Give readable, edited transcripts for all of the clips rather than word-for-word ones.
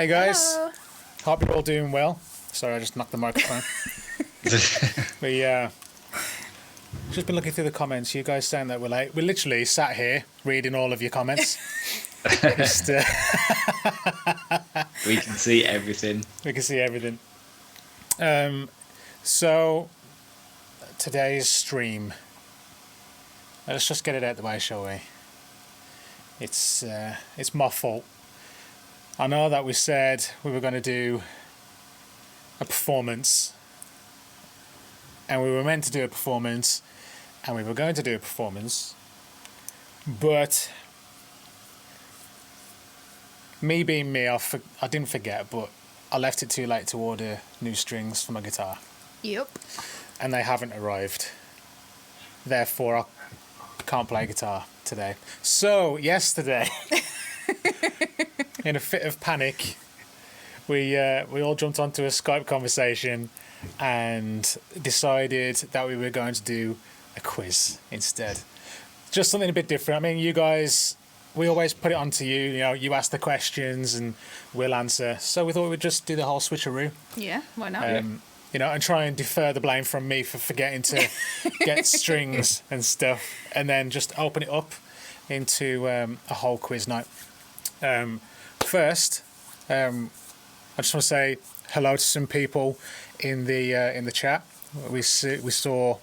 Hey guys, Hello. hope you're all doing well. Sorry, I just knocked the microphone. we just been looking through the comments. You guys saying that we literally sat here reading all of your comments. Just, We can see everything. we can see everything. So today's stream. Let's just get it out the way, shall we? It's my fault. I know that we said we were going to do a performance, and we were meant to do a performance, and we were going to do a performance, but me being me, I didn't forget, but I left it too late to order new strings for my guitar, Yep. and they haven't arrived. Therefore, I can't play guitar today. So, yesterday, in a fit of panic, we all jumped onto a Skype conversation and decided that we were going to do a quiz instead. Just something a bit different. I mean, you guys, we always put it onto you. You know, you ask the questions and we'll answer. So we thought we'd just do the whole switcheroo. Yeah, why not? You know, and try and defer the blame from me for forgetting to get strings and stuff, and then just open it up into a whole quiz night. First, I just want to say hello to some people in the chat. We saw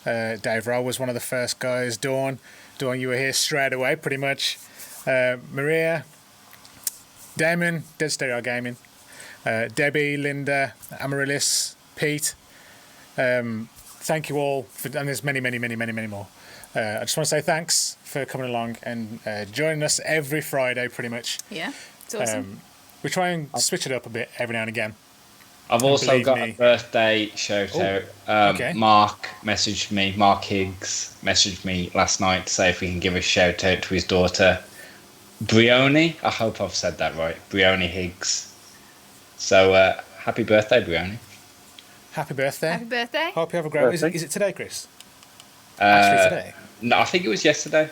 Dave Rowe was one of the first guys. Dawn, you were here straight away, pretty much. Maria, Damon, Dead Stereo Gaming, Debbie, Linda, Amaryllis, Pete. Thank you all and there's many more. I just want to say thanks for coming along and joining us every Friday, pretty much. Yeah, it's awesome. We try and switch it up a bit every now and again. I've also got me. a birthday shout out. Okay. Mark Higgs messaged me last night to say if we can give a shout out to his daughter, Brioni. I hope I've said that right. Brioni Higgs. So happy birthday, Brioni. Happy birthday. Happy birthday. Hope you have a great... Is it today, Chris? Actually today? No, I think it was yesterday.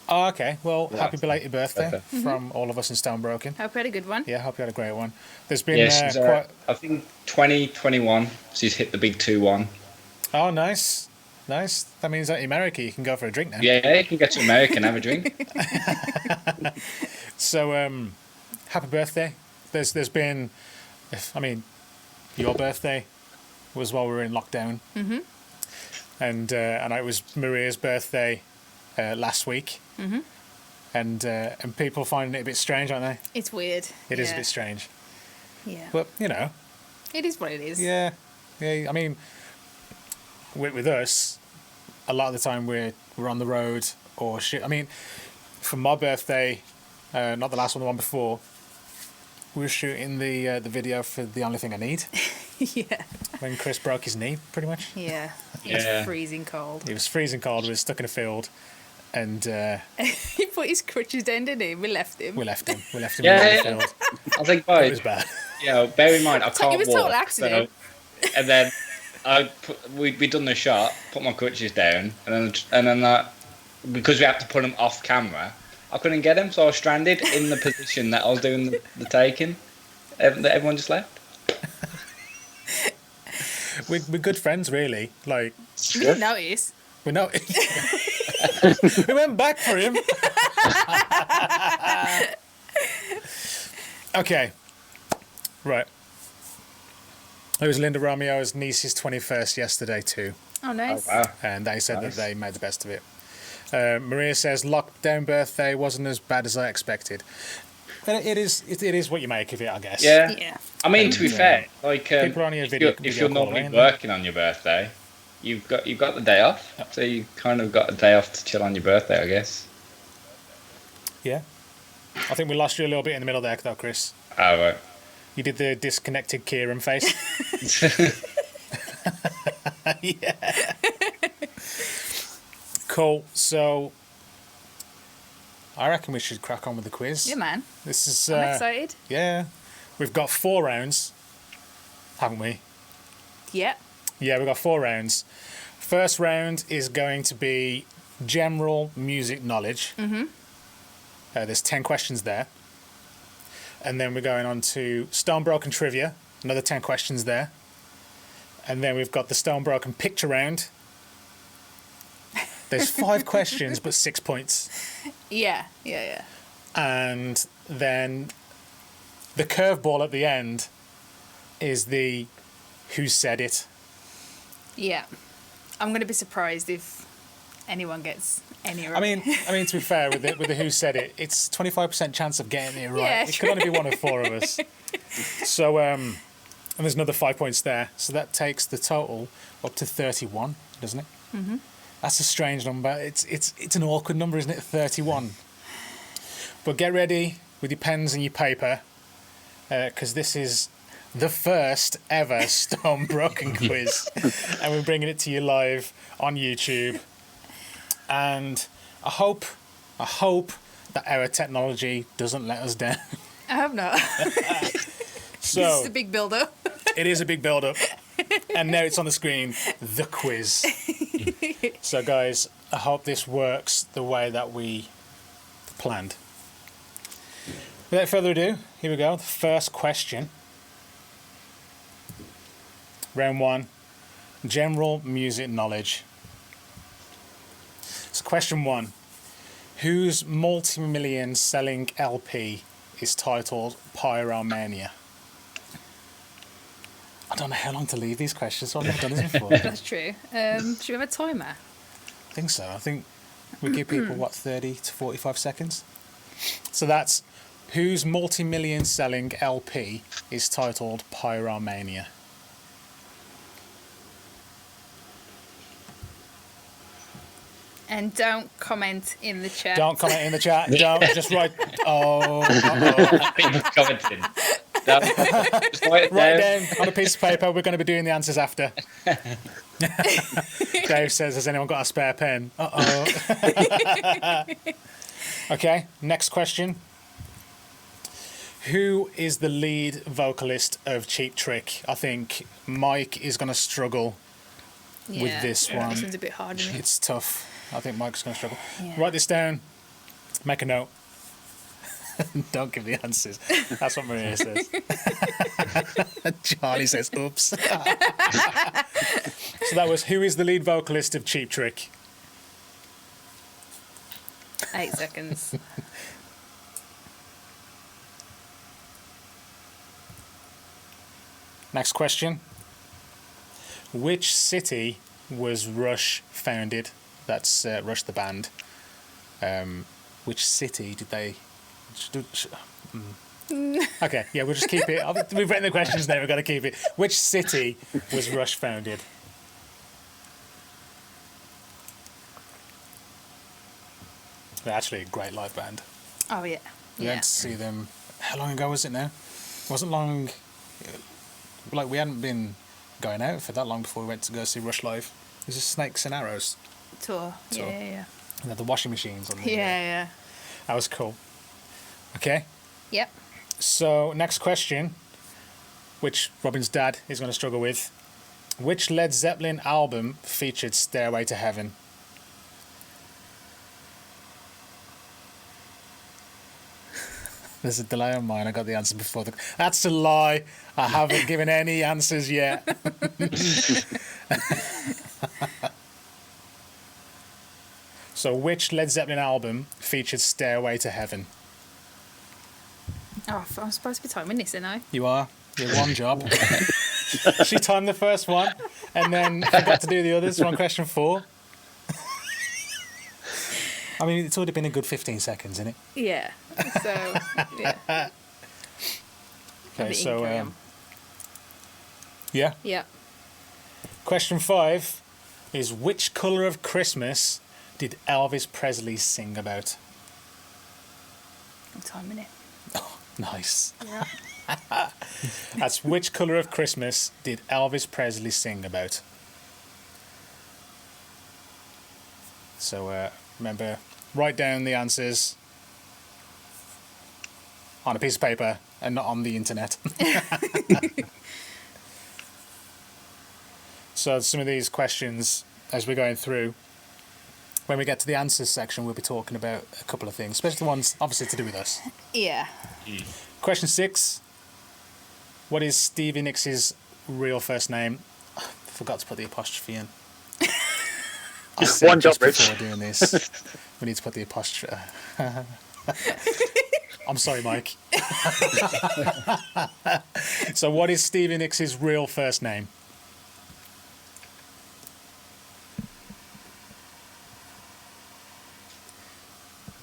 Oh, okay. Well, Yeah. happy belated birthday from all of us in Stonebroken. Hope you had a good one. Yeah, hope you had a great one. There's been Yeah, she's, quite... I think 2021. She's hit the big 2-1. Oh, nice. Nice. That means that in America you can go for a drink now. Yeah, you can get to America and have a drink. So, happy birthday. There's been... your birthday was while we were in lockdown. Mm-hmm. And it was Maria's birthday last week. Mm-hmm. And people finding it a bit strange, aren't they? It's weird. It is a bit strange. Yeah. But, you know... It is what it is. Yeah. I mean, with us, a lot of the time we're on the road or shit. I mean, for my birthday, not the last one, the one before, we were shooting the video for The Only Thing I Need Yeah. when Chris broke his knee, pretty much. Yeah. Yeah. It's freezing cold. It was freezing cold. We were stuck in a field, and He put his crutches down, didn't he? We left him. we left him. We left him Yeah, in the yeah. field. I think, It was bad. bear in mind, I can't It was walk. total accident. So, and then we done the shot, put my crutches down, and then because we had to put them off camera, I couldn't get them, so I was stranded in the position that I was doing the taking. Everyone just left. We're good friends, really. Like, We didn't notice. we know. We went back for him. Okay. Right. It was Linda Romeo's niece's 21st yesterday too, Oh, nice. Wow. and they said Nice. that they made the best of it. Maria says lockdown birthday wasn't as bad as I expected. And it is what you make of it, I guess. Yeah. Yeah. I mean, to be fair, like people are only a if video you're call normally away, aren't working on your birthday, you've got the day off, so you kind of got a day off to chill on your birthday, I guess. Yeah. I think we lost you a little bit in the middle there, though, Chris. Oh, right. You did the disconnected Kieran face. Yeah. Cool. So, I reckon we should crack on with the quiz. Yeah, man. This is. I'm excited. Yeah. We've got 4 rounds, haven't we? Yeah. Yeah, we've got 4 rounds. First round is going to be general music knowledge. Mm-hmm. There's 10 questions there. And then we're going on to Stonebroken Trivia, another 10 questions there. And then we've got the Stonebroken Picture Round. There's 5 questions, but 6 points. Yeah. And then the curveball at the end is the Who Said It. Yeah. I'm going to be surprised if anyone gets any right. I mean, to be fair, with the Who Said It, it's 25% chance of getting it right. Yeah, It could only be one of 4 of us. So, and there's another 5 points there. So that takes the total up to 31, doesn't it? Mm-hmm. That's a strange number. It's an awkward number, isn't it? 31. But get ready with your pens and your paper, because this is the first ever Stonebroken quiz, and we're bringing it to you live on YouTube. And I hope that our technology doesn't let us down. I hope not. So This is a big build-up. it is a big build-up, and now it's on the screen, the quiz. So guys, I hope this works the way that we planned. Without further ado, here we go. The first question. Round 1, general music knowledge. So question 1, whose multi-million selling LP is titled Pyromania? I don't know how long to leave these questions, so I've never done this before. That's true. Should we have a timer? I think so. I think we give people, 30 to 45 seconds? So that's whose multi-million selling LP is titled Pyromania? And don't comment in the chat. Don't comment in the chat. Don't just write. Oh, uh-oh. People commenting. Just write it Write down. down on a piece of paper. We're going to be doing the answers after. Dave says, "Has anyone got a spare pen?" Uh-oh. Okay. Next question. Who is the lead vocalist of Cheap Trick? I think Mike is going to struggle with this one. This one's a bit hard, isn't it? It's tough. I think Mike's going to struggle. Yeah. Write this down. Make a note. Don't give the answers. That's what Maria says. Charlie says, oops. So that was who is the lead vocalist of Cheap Trick? 8 seconds. Next question. Which city was Rush founded? That's Rush the band. Which city did they... Okay, yeah, we'll just keep it. We've written the questions there, we've got to keep it. Which city was Rush founded? They're actually a great live band. Oh, yeah. We Yeah. went to see them. How long ago was it now? It wasn't long. Like, we hadn't been going out for that long before we went to go see Rush live. It was just Snakes and Arrows. Tour. Tour. Yeah. And they had the washing machines on the Yeah. That was cool. Okay, Yep. so next question, which Robin's dad is going to struggle with. Which Led Zeppelin album featured Stairway to Heaven? There's a delay on mine. I got the answer before. That's a lie. I haven't given any answers yet. So, which Led Zeppelin album featured Stairway to Heaven? Oh, I'm supposed to be timing this, aren't I? You are. You're one job. She timed the first one and then forgot to do the others on question 4. I mean, it's already been a good 15 seconds, isn't it? Yeah. So, yeah. Okay, so, carry on. yeah. Yeah. Question 5 is which colour of Christmas did Elvis Presley sing about? I'm timing it. Nice. Yeah. That's which colour of Christmas did Elvis Presley sing about? So remember, write down the answers on a piece of paper and not on the internet. So some of these questions, as we're going through, when we get to the answers section, we'll be talking about a couple of things, especially the ones obviously to do with us. Yeah. Question 6. What is Stevie Nicks' real first name? I forgot to put the apostrophe in. I said One job, just Rich. before doing this, we need to put the apostrophe. I'm sorry, Mike. So, what is Stevie Nicks' real first name?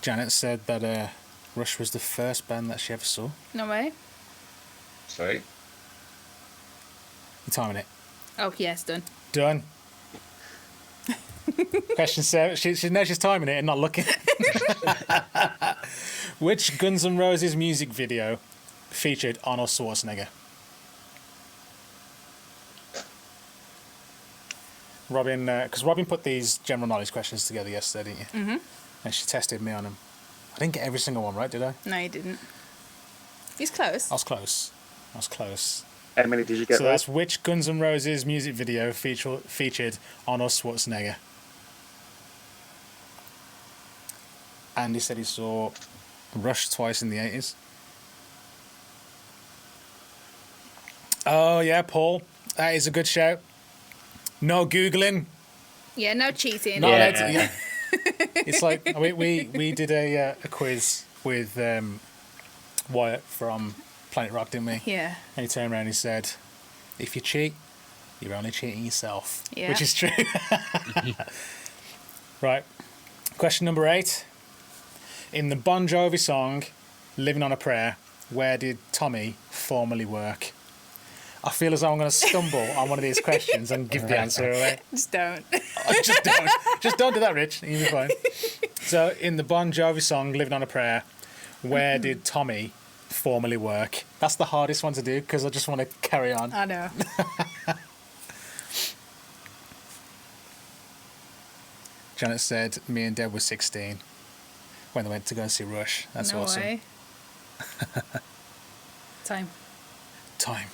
Janet said that Rush was the first band that she ever saw. No way. Sorry. You timing it? Oh, yeah, it's done. Done. Question 7. She knows she's timing it and not looking. Which Guns N' Roses music video featured Arnold Schwarzenegger? Robin, because Robin put these general knowledge questions together yesterday, didn't you? Mm-hmm. And she tested me on them. I didn't get every single one right, did I? No, you didn't. He's close. I was close. I was close. How many did you get So right? that's which Guns N' Roses music video featured Arnold Schwarzenegger? Andy said he saw Rush twice in the 80s. Oh, yeah, Paul. That is a good shout. No Googling. Yeah, no cheating. Not Yeah. allowed to- yeah. It's like, we did a quiz with Wyatt from Planet Rock, didn't we? Yeah. And he turned around and he said, if you cheat, you're only cheating yourself. Yeah. Which is true. Right. Question number 8. In the Bon Jovi song, Living on a Prayer, where did Tommy formerly work? I feel as though I'm going to stumble on one of these questions and give the answer away. Just don't. Just don't do that, Rich. You'll be fine. So, in the Bon Jovi song, Living on a Prayer, where did Tommy formerly work? That's the hardest one to do because I just want to carry on. I know. Janet said me and Deb were 16 when they went to go and see Rush. That's no awesome. way. Time. Time.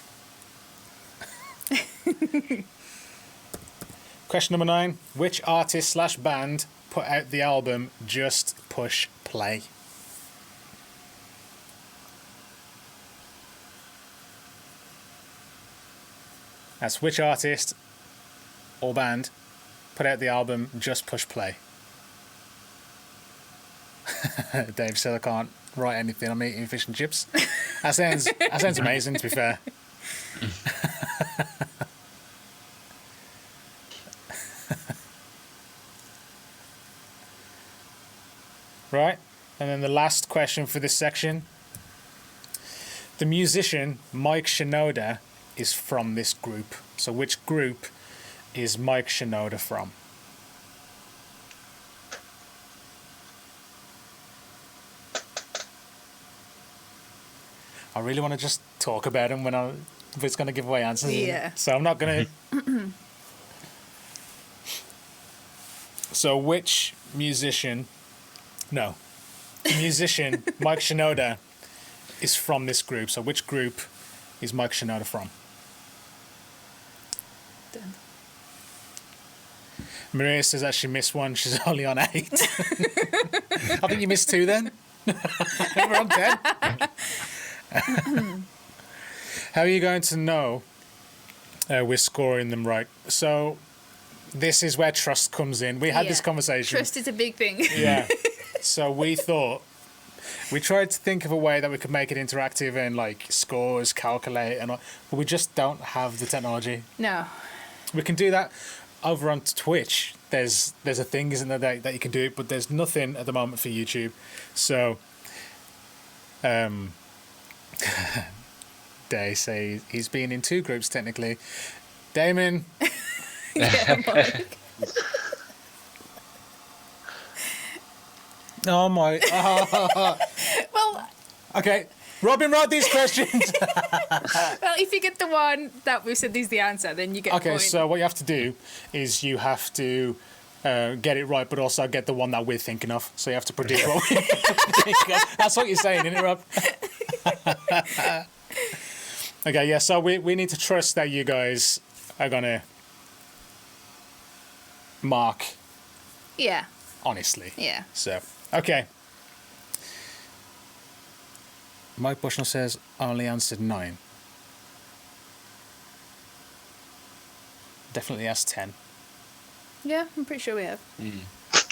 Question number 9. Which artist / band put out the album Just Push Play? That's which artist or band put out the album Just Push Play? Dave said I can't write anything. I'm eating fish and chips. That sounds amazing, to be fair. Right, and then the last question for this section. The musician Mike Shinoda is from this group. So which group is Mike Shinoda from? I really want to just talk about him when it's going to give away answers. isn't it? Yeah. So I'm not going to. So which musician? No, the musician Mike Shinoda is from this group. So which group is Mike Shinoda from? Done. Maria says that she missed one. She's only on 8. I think you missed 2 then. We're on 10. How are you going to know we're scoring them right? So this is where trust comes in. We had this Yeah. conversation. Trust is a big thing. Yeah. So we tried to think of a way that we could make it interactive and like scores, calculate, and all, but we just don't have the technology. No. We can do that over on Twitch. There's a thing, isn't there, that you can do it, but there's nothing at the moment for YouTube. So, Day say he's been in 2 groups technically. Damon. Yeah, Mike. Oh my. Well, Okay. Robin wrote these questions. if you get the one that we said is the answer, then you get a Okay, point. so what you have to do is you have to get it right, but also get the one that we're thinking of. So you have to predict what we think of. That's what you're saying, isn't it, Rob? Okay, yeah, so we need to trust that you guys are going to mark Yeah. honestly. Yeah. So, okay. Mike Bushnell says only answered 9. Definitely asked 10. Yeah, I'm pretty sure we have.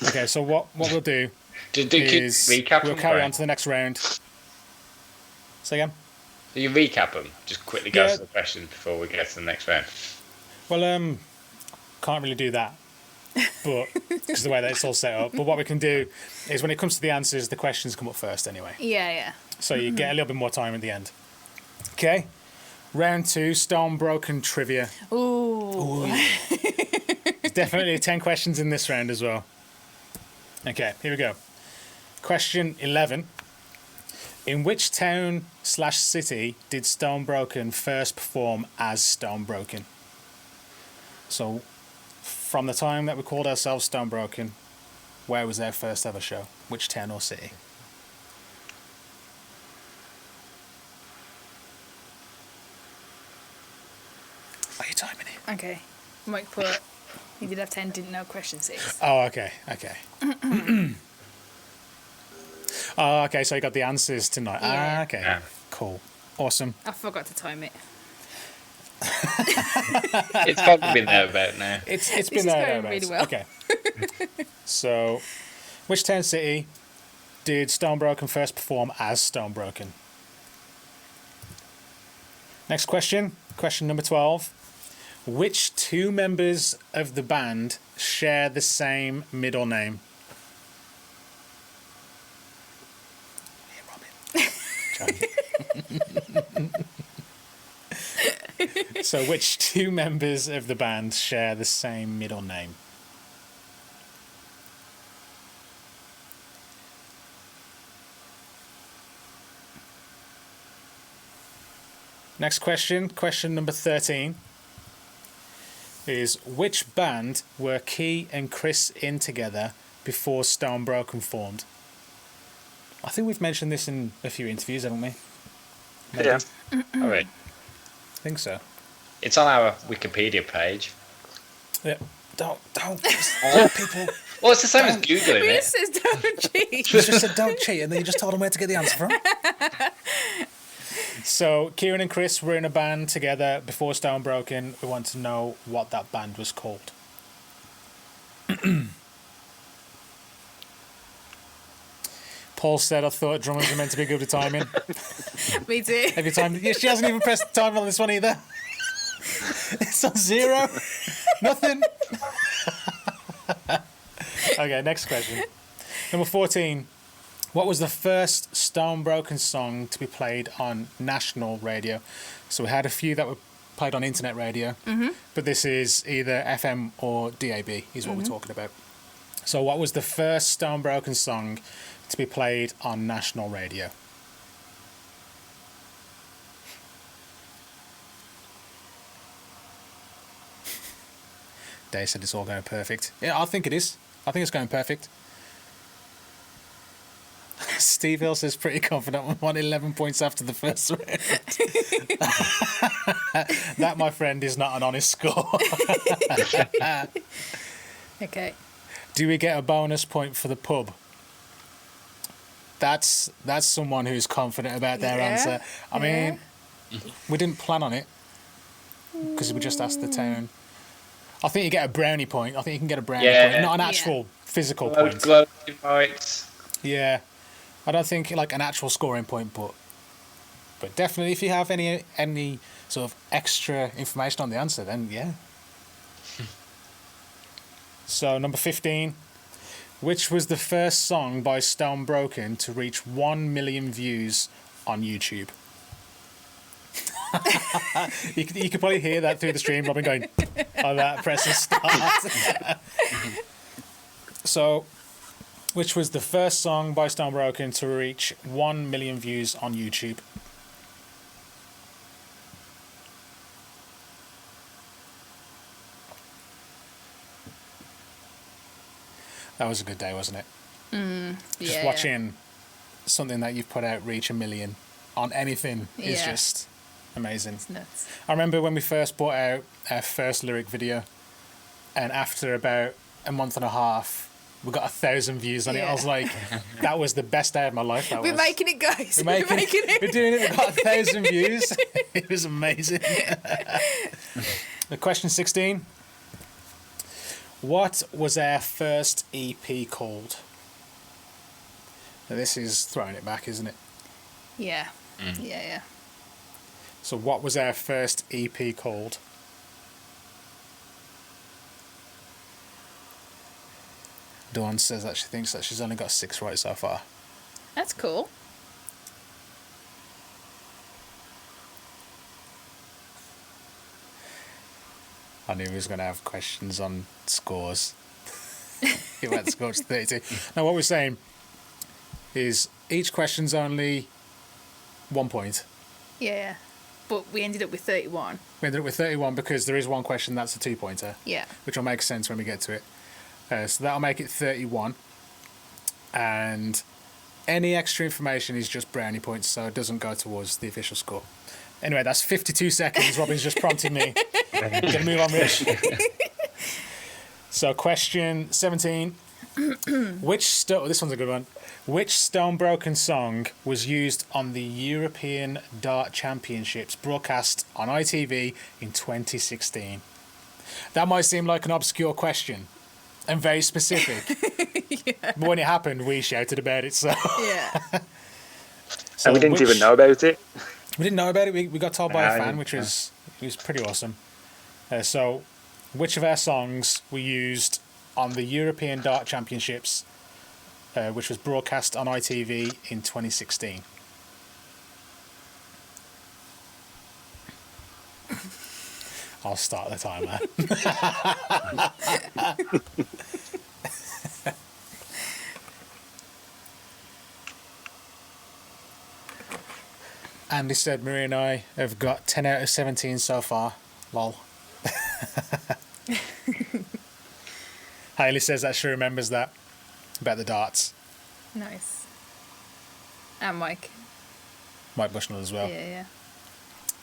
Okay, so what we'll do Keep is recap we'll them, carry Brian. on to the next round. Say again? Do you recap them? Just quickly go Yeah. to the question before we get to the next round. Well, can't really do that, but because the way that it's all set up. But what we can do is when it comes to the answers, the questions come up first anyway. Yeah. So you get a little bit more time at the end. Okay, round 2, Stone Broken Trivia. Ooh. There's definitely 10 questions in this round as well. Okay, here we go. Question 11. In which town/city did Stone Broken first perform as Stone Broken? So, from the time that we called ourselves Stone Broken, where was their first ever show? Which town or city? Are you timing it? Okay. Mike put, he did have 10, didn't know question 6. Oh, okay. Oh, okay, so you got the answers tonight. Yeah. Ah, okay. Yeah. Cool. Awesome. I forgot to time it. It's probably been there about now. It's This been is there. going thereabouts. really well. Okay. So, which town city did Stone Broken first perform as Stone Broken? Next question. Question number 12. Which 2 members of the band share the same middle name? Johnny. So, which 2 members of the band share the same middle name? Next question, question number 13, is which band were Key and Chris in together before Stone Broken formed? I think we've mentioned this in a few interviews, haven't we? Maybe? Yeah. All right. I think so. It's on our Wikipedia page. Yeah. Don't just tell people. Well, it's the same as Googling Who it. says don't cheat? You just said don't cheat, and then you just told them where to get the answer from. So, Kieran and Chris were in a band together before Stone Broken. We want to know what that band was called. Paul said, I thought drummers were meant to be good with timing. Me too. Have you timed? Yeah, she hasn't even pressed the time on this one either. It's on 0. Nothing. Okay, next question. Number 14. What was the first Stone Broken song to be played on national radio? So we had a few that were played on internet radio, but this is either FM or DAB is what we're talking about. So what was the first Stone Broken song to be played on national radio? Dave said it's all going perfect. Yeah, I think it is. I think it's going perfect. Steve Hill says pretty confident we won 11 points after the first round. That, my friend, is not an honest score. Okay. Do we get a bonus point for the pub? That's someone who's confident about their Yeah, answer. I yeah. mean, we didn't plan on it because we just asked the town. I think you get a brownie point. I think you can get a brownie Yeah. point, not an Yeah. actual physical Glow, point. glow invites. Yeah, I don't think like an actual scoring point, but definitely if you have any sort of extra information on the answer, then yeah. So number 15, which was the first song by Stone Broken to reach 1 million views on YouTube? you could probably hear that through the stream. Robin going, "Oh, that pressing start." So, which was the first song by Stone Broken to reach 1 million views on YouTube? That was a good day, wasn't it? Just Yeah. watching something that you've put out reach 1 million on anything is Yeah. just amazing. It's nuts. I remember when we first brought out our first lyric video, and after about a month and a half, We got 1,000 views on it. I Yeah. was like, that was the best day of my life. That We're was. making it, guys. We're making it. We're doing it. We got 1,000 views. It was amazing. The question 16. What was our first EP called? Now this is throwing it back, isn't it? Yeah. Yeah. So what was our first EP called? Dawn says that she thinks that she's only got 6 right so far. That's cool. I knew he was going to have questions on scores. He went score to 32. Now, what we're saying is each question's only 1 point. Yeah. But we ended up with 31. We ended up with 31 because there is one question that's a 2-pointer, Yeah. which will make sense when we get to it. So that'll make it 31. And any extra information is just brownie points, so it doesn't go towards the official score. Anyway, that's 52 seconds. Robin's just prompted me. Gonna move on, Rich. So, question 17. This one's a good one. Which Stonebroken song was used on the European Dart Championships broadcast on ITV in 2016? That might seem like an obscure question and very specific. But when it happened, we shouted about it. So, Yeah. so And we didn't which- even know about it. We didn't know about it. We got told by a Ah, fan, yeah. which was pretty awesome. So, which of our songs were used on the European Dart Championships, which was broadcast on ITV in 2016? I'll start the timer. Andy said Marie and I have got 10 out of 17 so far. Lol. Hayley says that she remembers that about the darts. Nice. And Mike. Mike Bushnell as well. Yeah.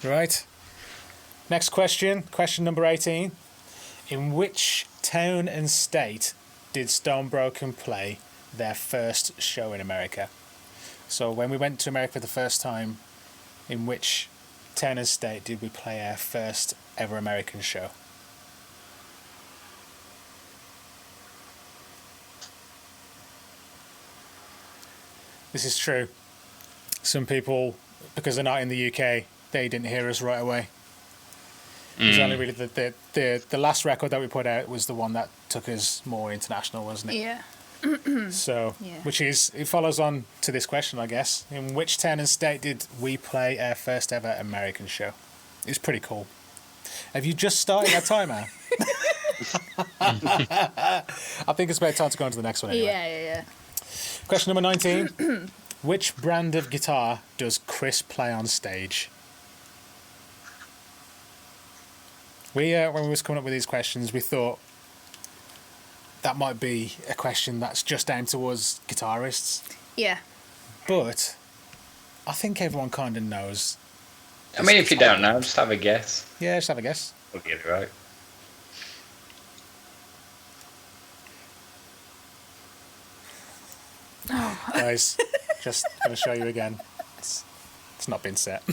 Right. Next question. Question number 18. In which town and state did Stonebroken play their first show in America? So when we went to America for the first time, in which town and state did we play our first ever American show? This is true. Some people, because they're not in the UK, they didn't hear us right away. It was only really the last record that we put out was the one that took us more international, wasn't it? Yeah. So, Yeah. it follows on to this question, I guess. In which town and state did we play our first ever American show? It's pretty cool. Have you just started that timer? I think it's about time to go on to the next one anyway. Yeah. Question number 19. Which brand of guitar does Chris play on stage? When we was coming up with these questions, we thought that might be a question that's just down to us guitarists. Yeah. But I think everyone kind of knows. I mean, if you don't know, just have a guess. Yeah, just have a guess. We'll get it right. Guys, just going to show you again. It's not been set.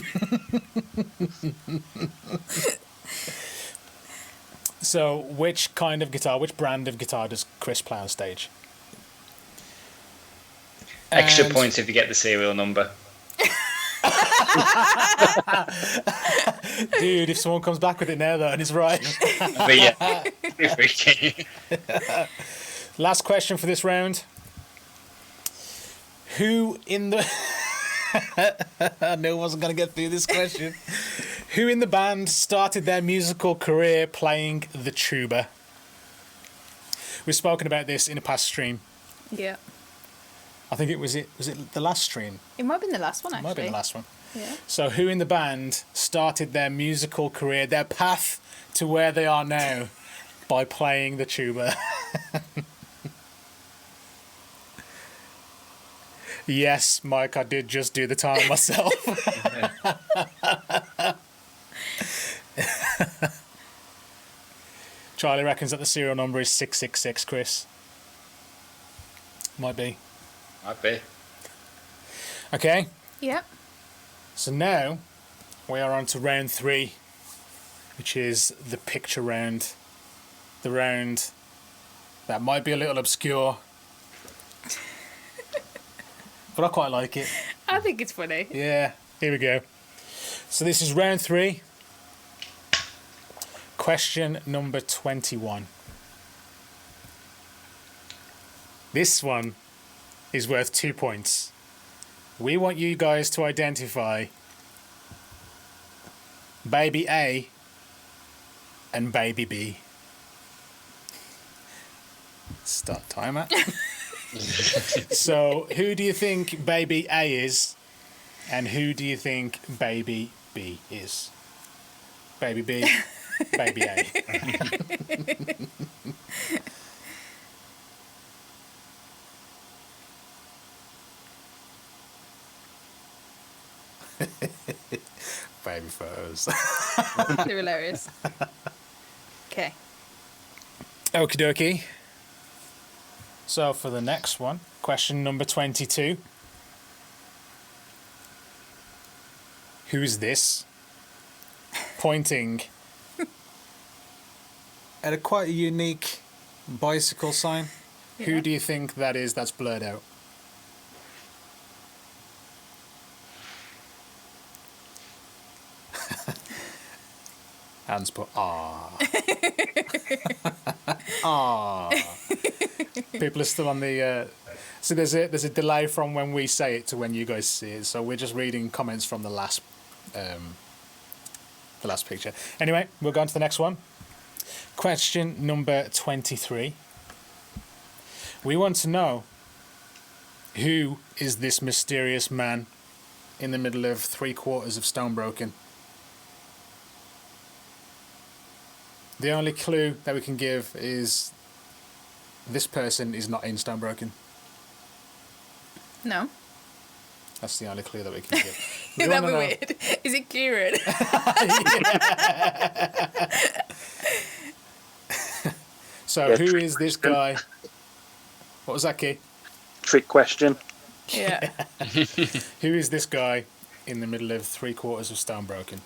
So, which brand of guitar does Chris play on stage? Extra And- points if you get the serial number. Dude, if someone comes back with it now, though, and it's right. But yeah, it's freaky. Last question for this round. Who in the... I knew I wasn't going to get through this question. Who in the band started their musical career playing the tuba? We've spoken about this in a past stream. Yeah. I think was it the last stream? It might have been the last one, It actually. might have been the last one. Yeah. So who in the band started their musical career, their path to where they are now, by playing the tuba? Yes, Mike, I did just do the time myself. Charlie reckons that the serial number is 666, Chris. Might be. Might be. Okay, Yep. so now we are on to round 3, which is the picture round. The round that might be a little obscure, but I quite like it. I think it's funny. Yeah, here we go. So this is round 3. Question number 21. This one is worth 2 points. We want you guys to identify baby A and baby B. Start timer. So, who do you think baby A is, and who do you think baby B is? Baby B, baby A. Baby photos. They're hilarious. Okay. Okie dokie. So for the next one, question number 22. Who's this? Pointing at a quite a unique bicycle sign. Yeah. Who do you think that is that's blurred out? Hands put ah. Ah. People are still on the. So there's a delay from when we say it to when you guys see it. So we're just reading comments from the last picture. Anyway, we'll go on to the next one. Question number 23. We want to know, who is this mysterious man in the middle of 3/4 of Stonebroken? The only clue that we can give is this person is not in Stonebroken. No. That's the only clue that we can give. We That'd wanna be know- weird. Is it Kieran? So Yeah, who trick is this question. guy? What was that, Key? Trick question. Yeah. Who is this guy in the middle of 3/4 of Stonebroken?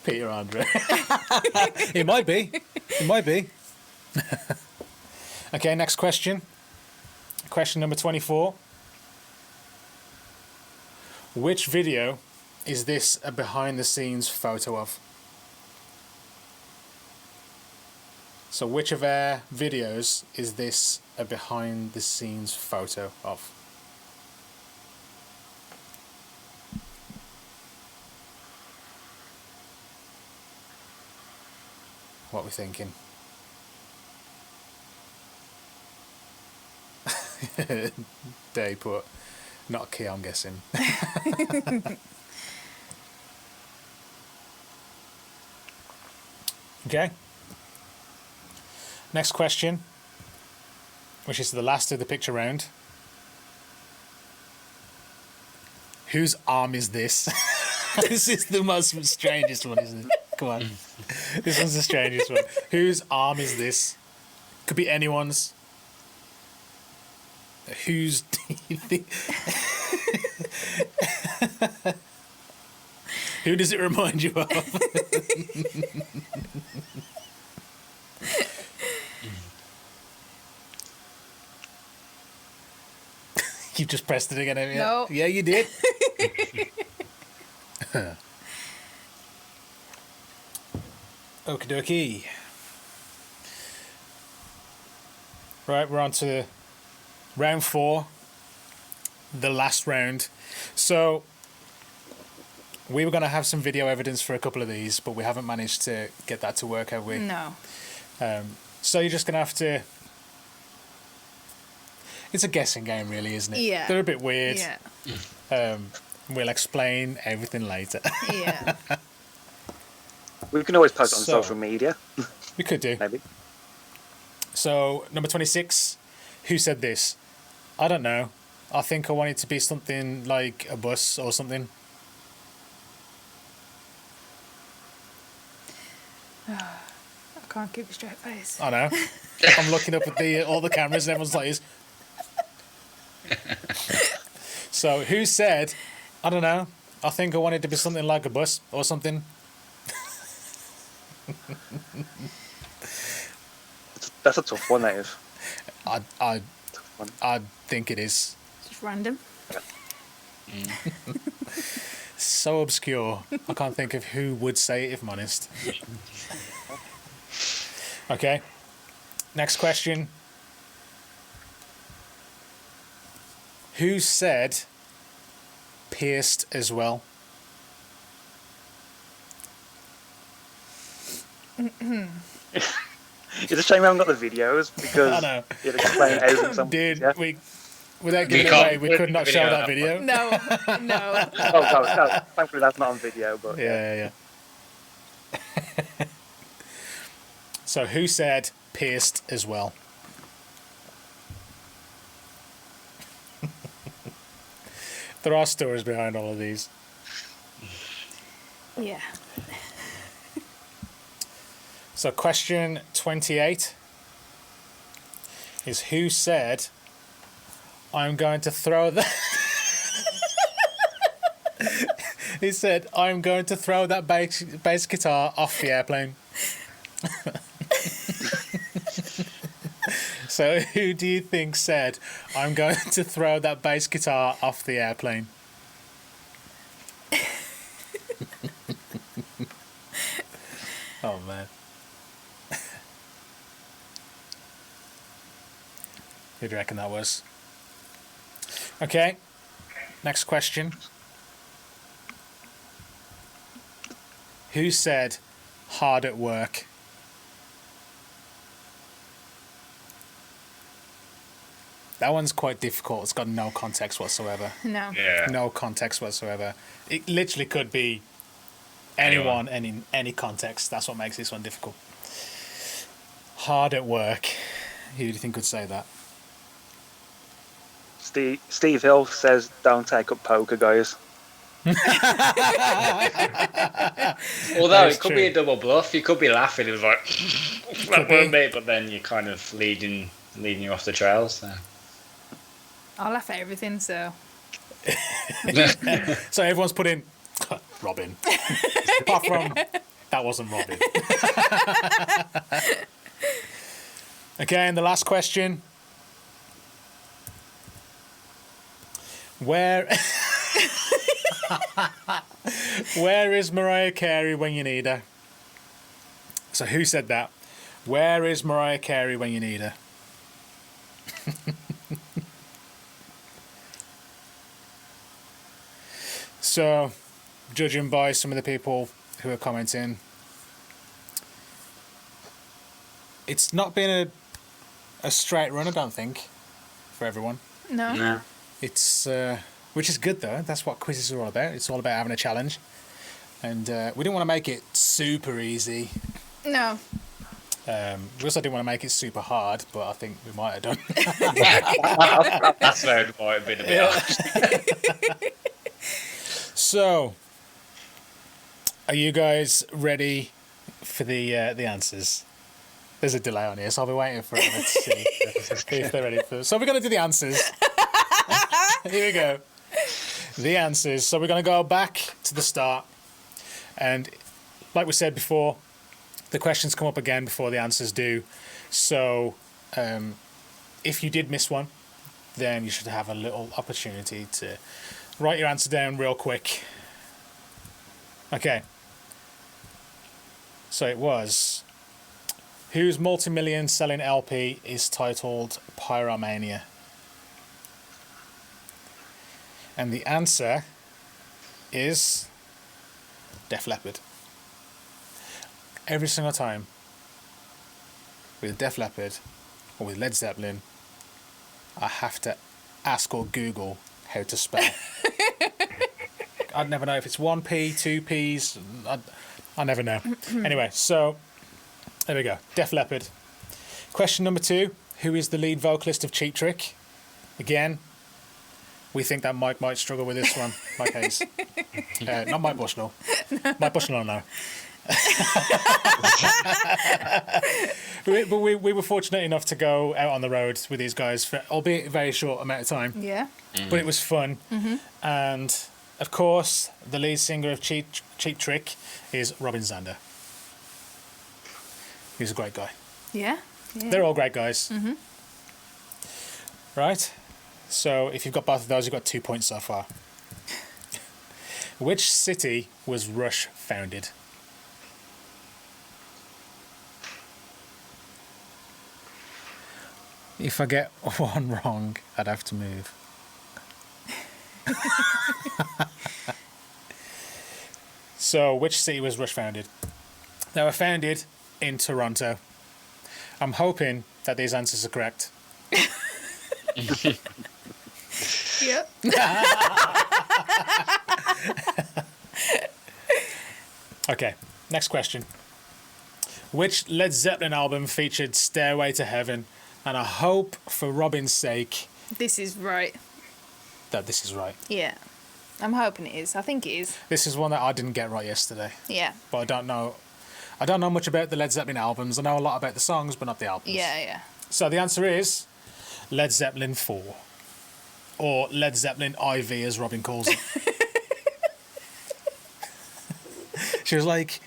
Peter Andre. It might be. It might be. Okay, next question. Question number 24. Which video is this a behind the scenes photo of? So which of our videos is this a behind the scenes photo of? What we thinking? Day put, not key, I'm guessing. Okay. Next question, which is the last of the picture round. Whose arm is this? This is the most strangest one, isn't it? Come on. This one's the strangest one. Whose arm is this? Could be anyone's. Whose do you think? Who does it remind you of? You've just pressed it again, haven't you? No. Yeah, you did. Okie dokie. Right, we're on to round 4, the last round. So, we were going to have some video evidence for a couple of these, but we haven't managed to get that to work, have we? No. So you're just going to have to... It's a guessing game, really, isn't it? Yeah. They're a bit weird. Yeah. We'll explain everything later. Yeah. We can always post it on So- social media, We could do. maybe. So, number 26, who said this? I don't know. I think I want it to be something like a bus or something. I can't keep a straight face. I know. I'm looking up at all the cameras and everyone's like this. So who said, I don't know, I think I wanted to be something like a bus or something. That's a tough one, that is. I Tough one. I think it is. Just random. So obscure. I can't think of who would say it if I'm honest. Okay. Next question. Who said pierced as well? It's a shame we haven't got the videos I because know. you'd explain everything. Some, Dude, yeah. without giving it can't away, we put could the not video show on that that video. No, no. Oh, no. Thankfully, that's not on video. But Yeah. So who said pierced as well? There are stories behind all of these. Yeah. So question 28 is who said, I'm going to throw that... He said, I'm going to throw that bass guitar off the airplane. So who do you think said, I'm going to throw that bass guitar off the airplane? Oh, man. Who do you reckon that was? Okay. Next question. Who said hard at work? That one's quite difficult. It's got no context whatsoever. No. Yeah. No context whatsoever. It literally could be anyone and in any context. That's what makes this one difficult. Hard at work. Who do you think could say that? Steve Hill says, "Don't take up poker, guys." Although That is it could true. be a double bluff. You could be laughing. It was like that won't be, but then you're kind of leading you off the trails. So. I'll laugh at everything, so. So everyone's put in Robin. Apart from that wasn't Robin. Okay, and the last question. Where is Mariah Carey when you need her? So who said that? Where is Mariah Carey when you need her? So, judging by some of the people who are commenting, it's not been a straight run, I don't think, for everyone. No. No. It's which is good though. That's what quizzes are all about. It's all about having a challenge, and we didn't want to make it super easy. No. We also didn't want to make it super hard, but I think we might have done. That's where it might have been a bit harsh. So, are you guys ready for the answers? There's a delay on here, so I'll be waiting forever to see if they're ready for. So we're going to do the answers. Here we go. The answers. So we're going to go back to the start, and like we said before, the questions come up again before the answers do. So if you did miss one, then you should have a little opportunity to write your answer down real quick. Okay. So it was, whose multi-million selling LP is titled Pyromania? And the answer is Def Leppard. Every single time with Def Leppard or with Led Zeppelin, I have to ask or Google how to spell. I'd never know if it's 1P, 2Ps. I never know. Anyway, so there we go. Def Leppard. Question number 2. Who is the lead vocalist of Cheap Trick? Again, we think that Mike might struggle with this one. Mike Hayes. Not Mike Bushnell. Mike Bushnell, no. But we were fortunate enough to go out on the road with these guys for, albeit a very short amount of time. Yeah. But it was fun. And, of course, the lead singer of Cheap Trick is Robin Zander. He's a great guy. Yeah. Yeah. They're all great guys. Right? So if you've got both of those, you've got 2 points so far. Which city was Rush founded? If I get one wrong, I'd have to move. So, which city was Rush founded? They were founded in Toronto. I'm hoping that these answers are correct. Yep. Okay, next question. Which Led Zeppelin album featured Stairway to Heaven? And I hope, for Robin's sake, This is right. that this is right. Yeah. I'm hoping it is. I think it is. This is one that I didn't get right yesterday, Yeah. but I don't know much about the Led Zeppelin albums. I know a lot about the songs, but not the albums. Yeah, yeah. So the answer is Led Zeppelin 4. Or Led Zeppelin IV, as Robin calls it. She was like,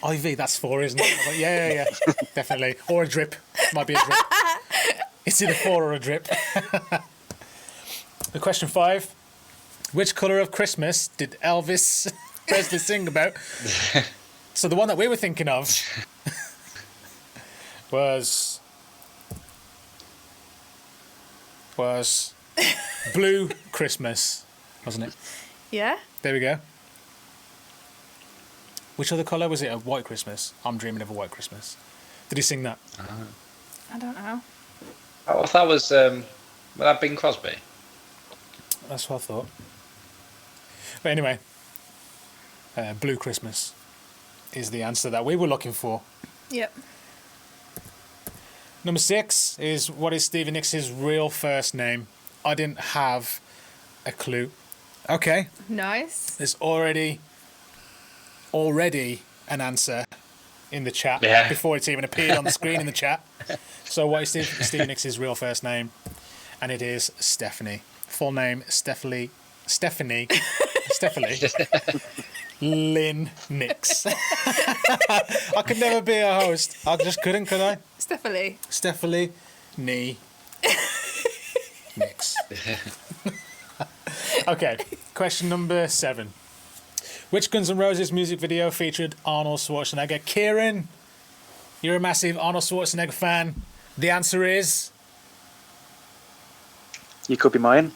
IV, that's 4, isn't it? I was like, yeah, definitely. Or a drip. Might be a drip. It's either 4 or a drip. The question 5. Which colour of Christmas did Elvis Presley sing about? So the one that we were thinking of was Blue Christmas, wasn't it? Yeah? There we go. Which other colour was it? A White Christmas. I'm dreaming of a White Christmas. Did he sing that? I don't know. Oh, that was that Bing Crosby? That's what I thought. But anyway, Blue Christmas is the answer that we were looking for. Yep. Number 6 is, what is Stevie Nicks' real first name? I didn't have a clue. Okay, Nice. there's already an answer in the chat before it's even appeared on the screen in the chat. So what is Stevie Nicks' real first name? And it is Stephanie. Full name, Stephanie Lynn Nicks. I could never be a host. I just couldn't, could I? Stephanie Nicks. Okay, question number 7. Which Guns N' Roses music video featured Arnold Schwarzenegger? Kieran, you're a massive Arnold Schwarzenegger fan. The answer is... You Could Be Mine.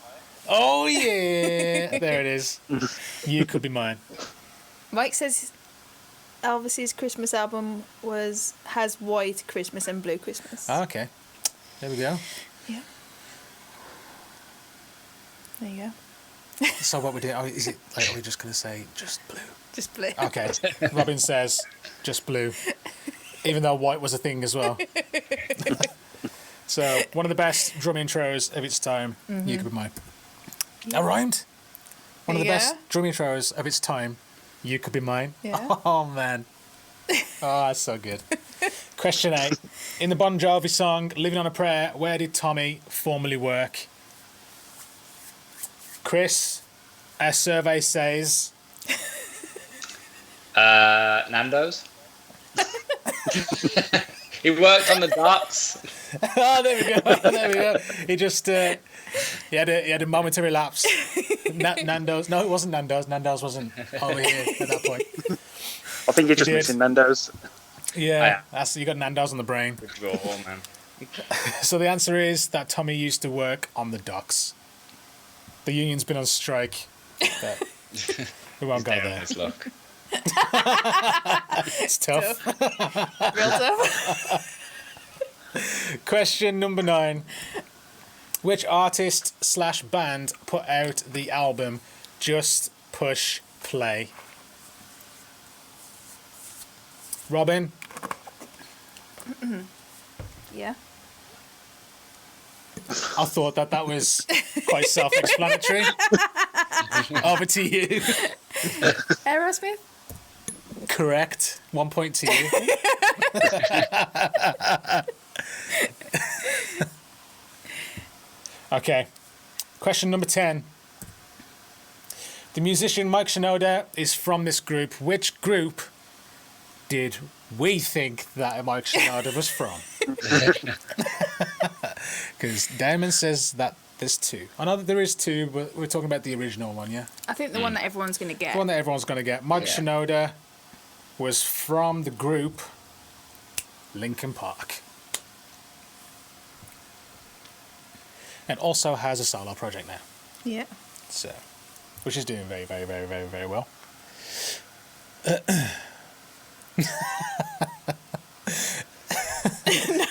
Oh, yeah. There it is. You Could Be Mine. Mike says Elvis's Christmas album has White Christmas and Blue Christmas. Oh, okay. There we go. Yeah. There you go. So what we do? Is it like, are we just going to say just blue? Just Blue. Okay. Robin says just blue, even though white was a thing as well. So one of the best drum intros of its time. You Could Be Mine. That rhymed. One of the best drum intros of its time. You Could Be Mine. Yeah. Oh man. Oh, that's so good. Question 8. In the Bon Jovi song "Living on a Prayer," where did Tommy formerly work? Chris, our survey says... Nando's. He worked on the docks. Oh, there we go. There we go. He just... he had a momentary lapse. Nando's. No, it wasn't Nando's. Nando's wasn't over here at that point. I think you're just did. missing Nando's. Yeah, you got Nando's on the brain. Good roll, man. So the answer is that Tommy used to work on the docks. The union's been on strike. But we won't go Down there. his luck. It's tough. Real tough. Question number 9. Which artist/band put out the album Just Push Play? Robin? Yeah. I thought that was quite self-explanatory. Over to you. Aerosmith? correct. 1 point to you. Okay. Question number 10. The musician Mike Shinoda is from this group. Which group did we think that Mike Shinoda was from? Because Damon says that there's two. I know that there is two, but we're talking about the original one, yeah? I think the one that everyone's going to get. The one that everyone's going to get. Mike Yeah. Shinoda was from the group Linkin Park. And also has a solo project now. Yeah. So, which is doing very, very, very, very, very well.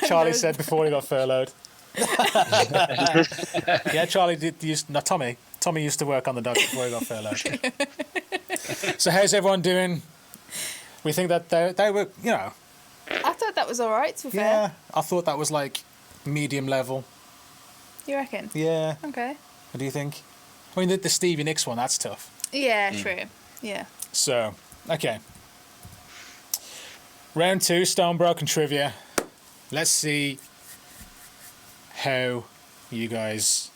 Charlie said before he got furloughed. Yeah, Charlie did used. No, Tommy. Tommy used to work on the docks before he got furloughed. So how's everyone doing? We think that they were, you know. I thought that was all right, to be Yeah, fair. I thought that was like medium level. You reckon? Yeah. Okay. What do you think? I mean, the Stevie Nicks one, that's tough. Yeah, true. Yeah. So, okay. Round 2, Stone Broken Trivia. Let's see how well you guys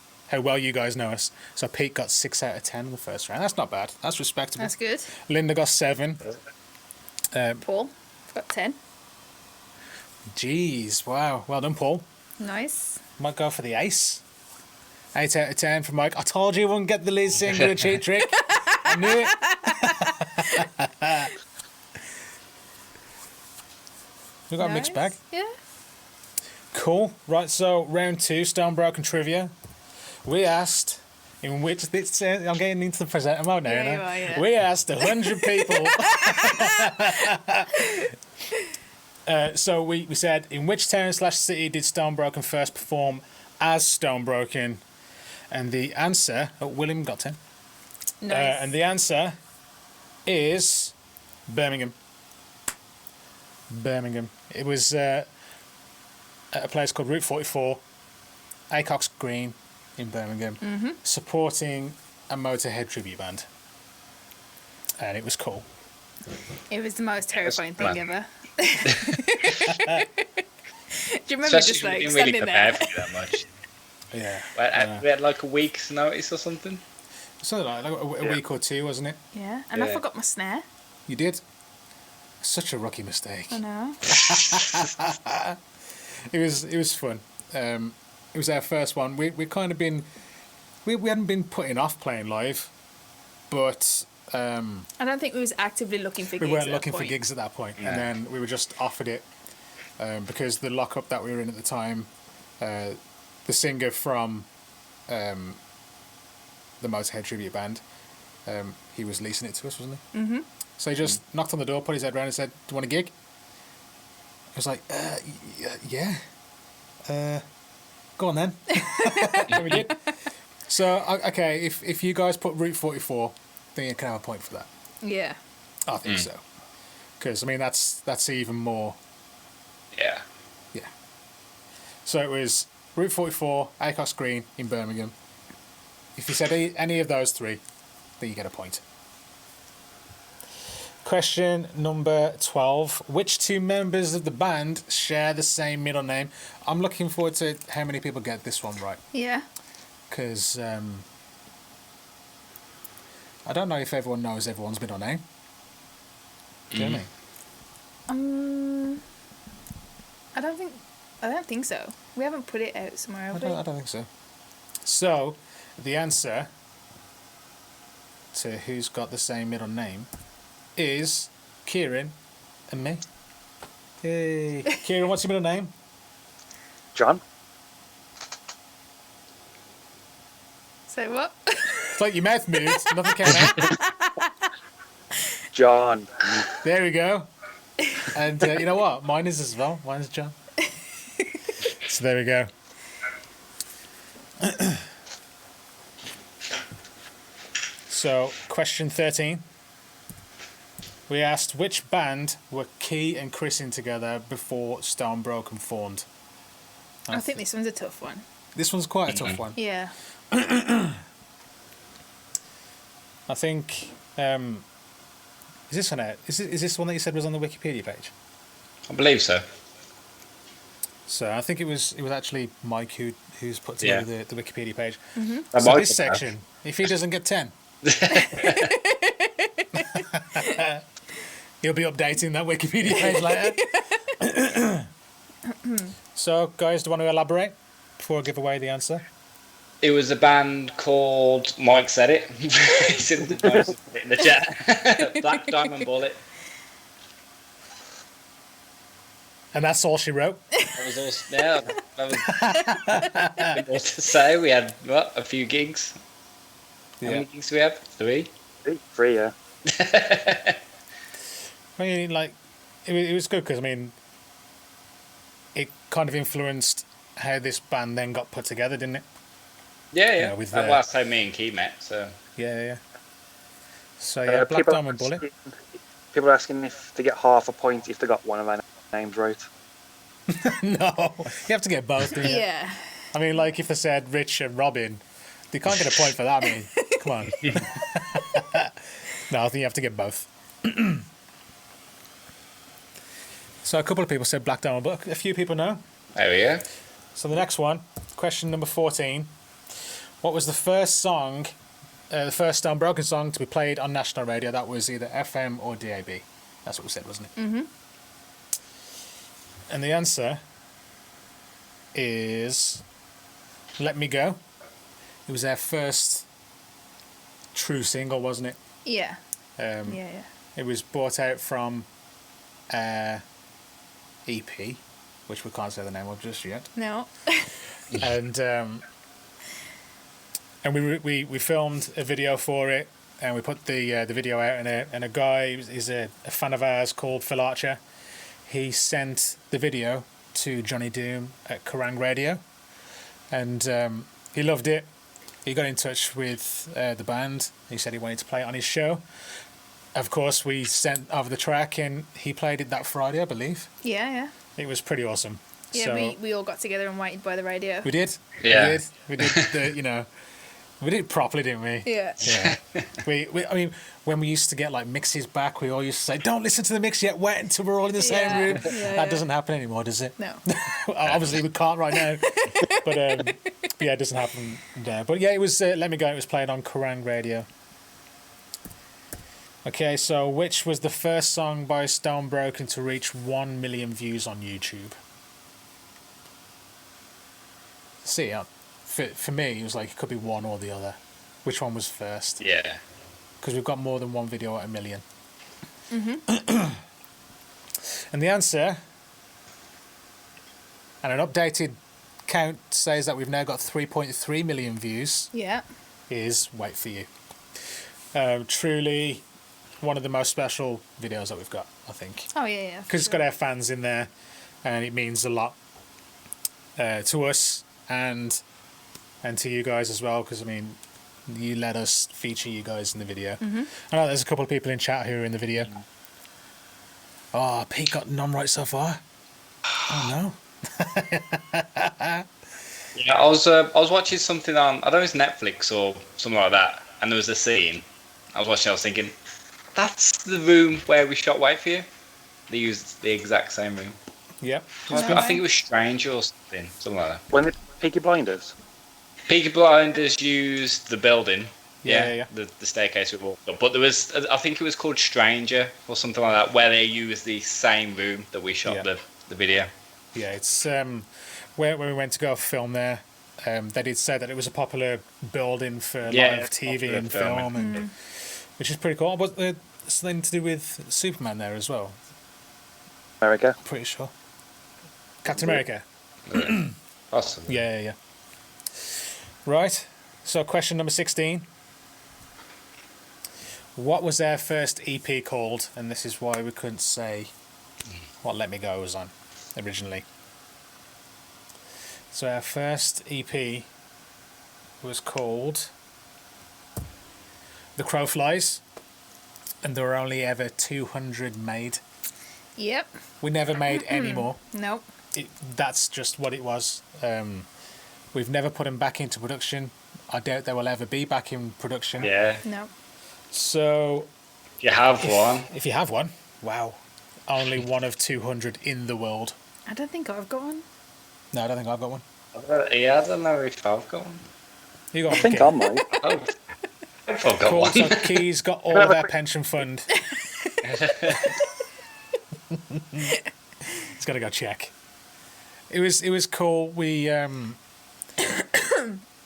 know us. So Pete got 6 out of 10 in the first round. That's not bad. That's respectable. That's good. Linda got 7. Paul, I've got 10. Jeez, wow. Well done, Paul. Nice. Might go for the ace. 8 out of 10 for Mike. I told you wouldn't get the lead singer a cheat trick. I knew it. We got a mixed bag. Yeah. Cool. Right, so round 2, Stone Broken Trivia. We asked in which I'm getting into the presenter mode now. Yeah, you you know? are, yeah. We asked 100 people. So we said, in which town/city did Stone Broken first perform as Stone Broken? And the answer, William got 10. Nice. And the answer is Birmingham. Birmingham. It was at a place called Route 44, Acox Green in Birmingham, supporting a Motorhead tribute band. And it was cool. It was the most terrifying Yes, thing man. ever. Do you remember Especially just like we didn't really standing prepare there? for you that much. Yeah. We had like a week's notice or something. Something like a week or two, wasn't it? Yeah, and I Yeah. forgot my snare. You did? Such a rookie mistake. I know. It was fun. It was our first one. We kind of been we hadn't been putting off playing live, but I don't think we was actively looking for we gigs. weren't at that looking for point. gigs at that point. Yeah. And then we were just offered it because the lockup that we were in at the time, the singer from the Motorhead tribute band, he was leasing it to us, wasn't he? Mm-hmm. So he just knocked on the door, put his head round and said, "Do you want a gig?" I was like, yeah. Go on then. And we did. So, okay, if you guys put Route 44, then you can have a point for that. Yeah. I think so. Because, I mean, that's even more. Yeah. Yeah. So it was Route 44, Acox Green in Birmingham. If you said any of those three, then you get a point. Question number 12. Which two members of the band share the same middle name? I'm looking forward to how many people get this one right. Yeah. Because I don't know if everyone knows everyone's middle name. Do you know what I mean? I don't think so. We haven't put it out somewhere, have we? I don't think so. So, the answer to who's got the same middle name is Kieran and me. Hey. Kieran, what's your middle name? John? Say what? It's like your mouth moved, nothing came out. John. There we go. And you know what? Mine is as well. Mine is John. So there we go. So, question 13. We asked which band were Key and Chris in together before Stone Broken formed. I think this one's a tough one. This one's quite a tough one. Yeah. I think Is this on it? Is this one that you said was on the Wikipedia page? I believe so. So I think it was actually Mike who's put together the Wikipedia page. That So might this be section, if he doesn't get 10, he'll be updating that Wikipedia page later. So, guys, do you want to elaborate before I give away the answer? It was a band called Mike Said It. He's in the chat. Black Diamond Bullet. And that's all she wrote. That was all. Yeah, that was nothing more to say. We had a few gigs. How many gigs do we have? 3. 3, yeah. I mean, like, it was good because, I mean, it kind of influenced how this band then got put together, didn't it? Yeah. Yeah, with That last time me and Key met. So Yeah. So, yeah, Black people Diamond Bullet. People are asking if they get half a point if they got one of our names right. No, you have to get both, don't you? Yeah. I mean, like, if they said Rich and Robin, they can't get a point for that, I mean. Come on. No, I think you have to get both. So a couple of people said Black Diamond, but a few people know. there we go. So the next one, question number 14. What was the first song, the first Unbroken song to be played on national radio that was either FM or DAB? That's what we said, wasn't it? Mm-hmm. And the answer is Let Me Go. It was their first true single, wasn't it? Yeah. Um, Yeah. It was brought out from EP, which we can't say the name of just yet. No. And we filmed a video for it, and we put the video out, and a guy, he's a fan of ours called Phil Archer. He sent the video to Johnny Doom at Kerrang Radio, and he loved it. He got in touch with the band. He said he wanted to play it on his show. Of course, we sent over the track, and he played it that Friday, I believe. Yeah. It was pretty awesome. Yeah, So, we all got together and waited by the radio. we did. Yeah. We did we did it properly, didn't we? Yeah. Yeah. I mean, when we used to get like mixes back, we all used to say, "Don't listen to the mix yet. Wait until we're all in the same Yeah. room." Yeah, That doesn't happen anymore, does it? No. Obviously, we can't right now. But yeah, it doesn't happen there. But yeah, it was Let Me Go. It was played on Kerrang Radio. Okay, so which was the first song by Stone Broken to reach 1 million views on YouTube? See, for me, it was like it could be one or the other. Which one was first? Yeah. Because we've got more than one video at 1 million. Mm-hmm. And the answer, and an updated count says that we've now got 3.3 million views, Yeah. is Wait For You. Truly one of the most special videos that we've got, I think. Oh, yeah. Because it's got our fans in there, and it means a lot to us and to you guys as well, because I mean, you let us feature you guys in the video. Mm-hmm. I know there's a couple of people in chat who are in the video. Oh, Pete got none right so far. Oh no. Yeah, I was watching something on, I don't know if it's Netflix or something like that, and there was a scene. I was watching, I was thinking, that's the room where we shot Wait For You. They used the exact same room. Yep. I think it was Stranger or something like that. When the Peaky Blinders? Peaky Blinders used the building. Yeah. The staircase we walked up. But there was, I think it was called Stranger or something like that, where they used the same room that we shot the video. Yeah, it's when we went to go film there, they did say that it was a popular building for live TV and film, and which is pretty cool. But something to do with Superman there as well. America. Pretty sure. Captain America. Awesome. Yeah. Right. So question number 16. What was their first EP called? And this is why we couldn't say what Let Me Go was on originally. So our first EP was called The Crow Flies, and there were only ever 200 made. Yep. We never made any more. Nope. That's just what it was. We've never put them back into production. I doubt they will ever be back in production. Yeah. No. So You have one. If you have one, wow. Only one of 200 in the world. I don't think I've got one. No, I don't think I've got one. Yeah, I don't know if I've got one. You got I one, think Key? I might. Oh, I've got Cool. one. So Key's got all of their pension fund. He's got to go check. It was cool. We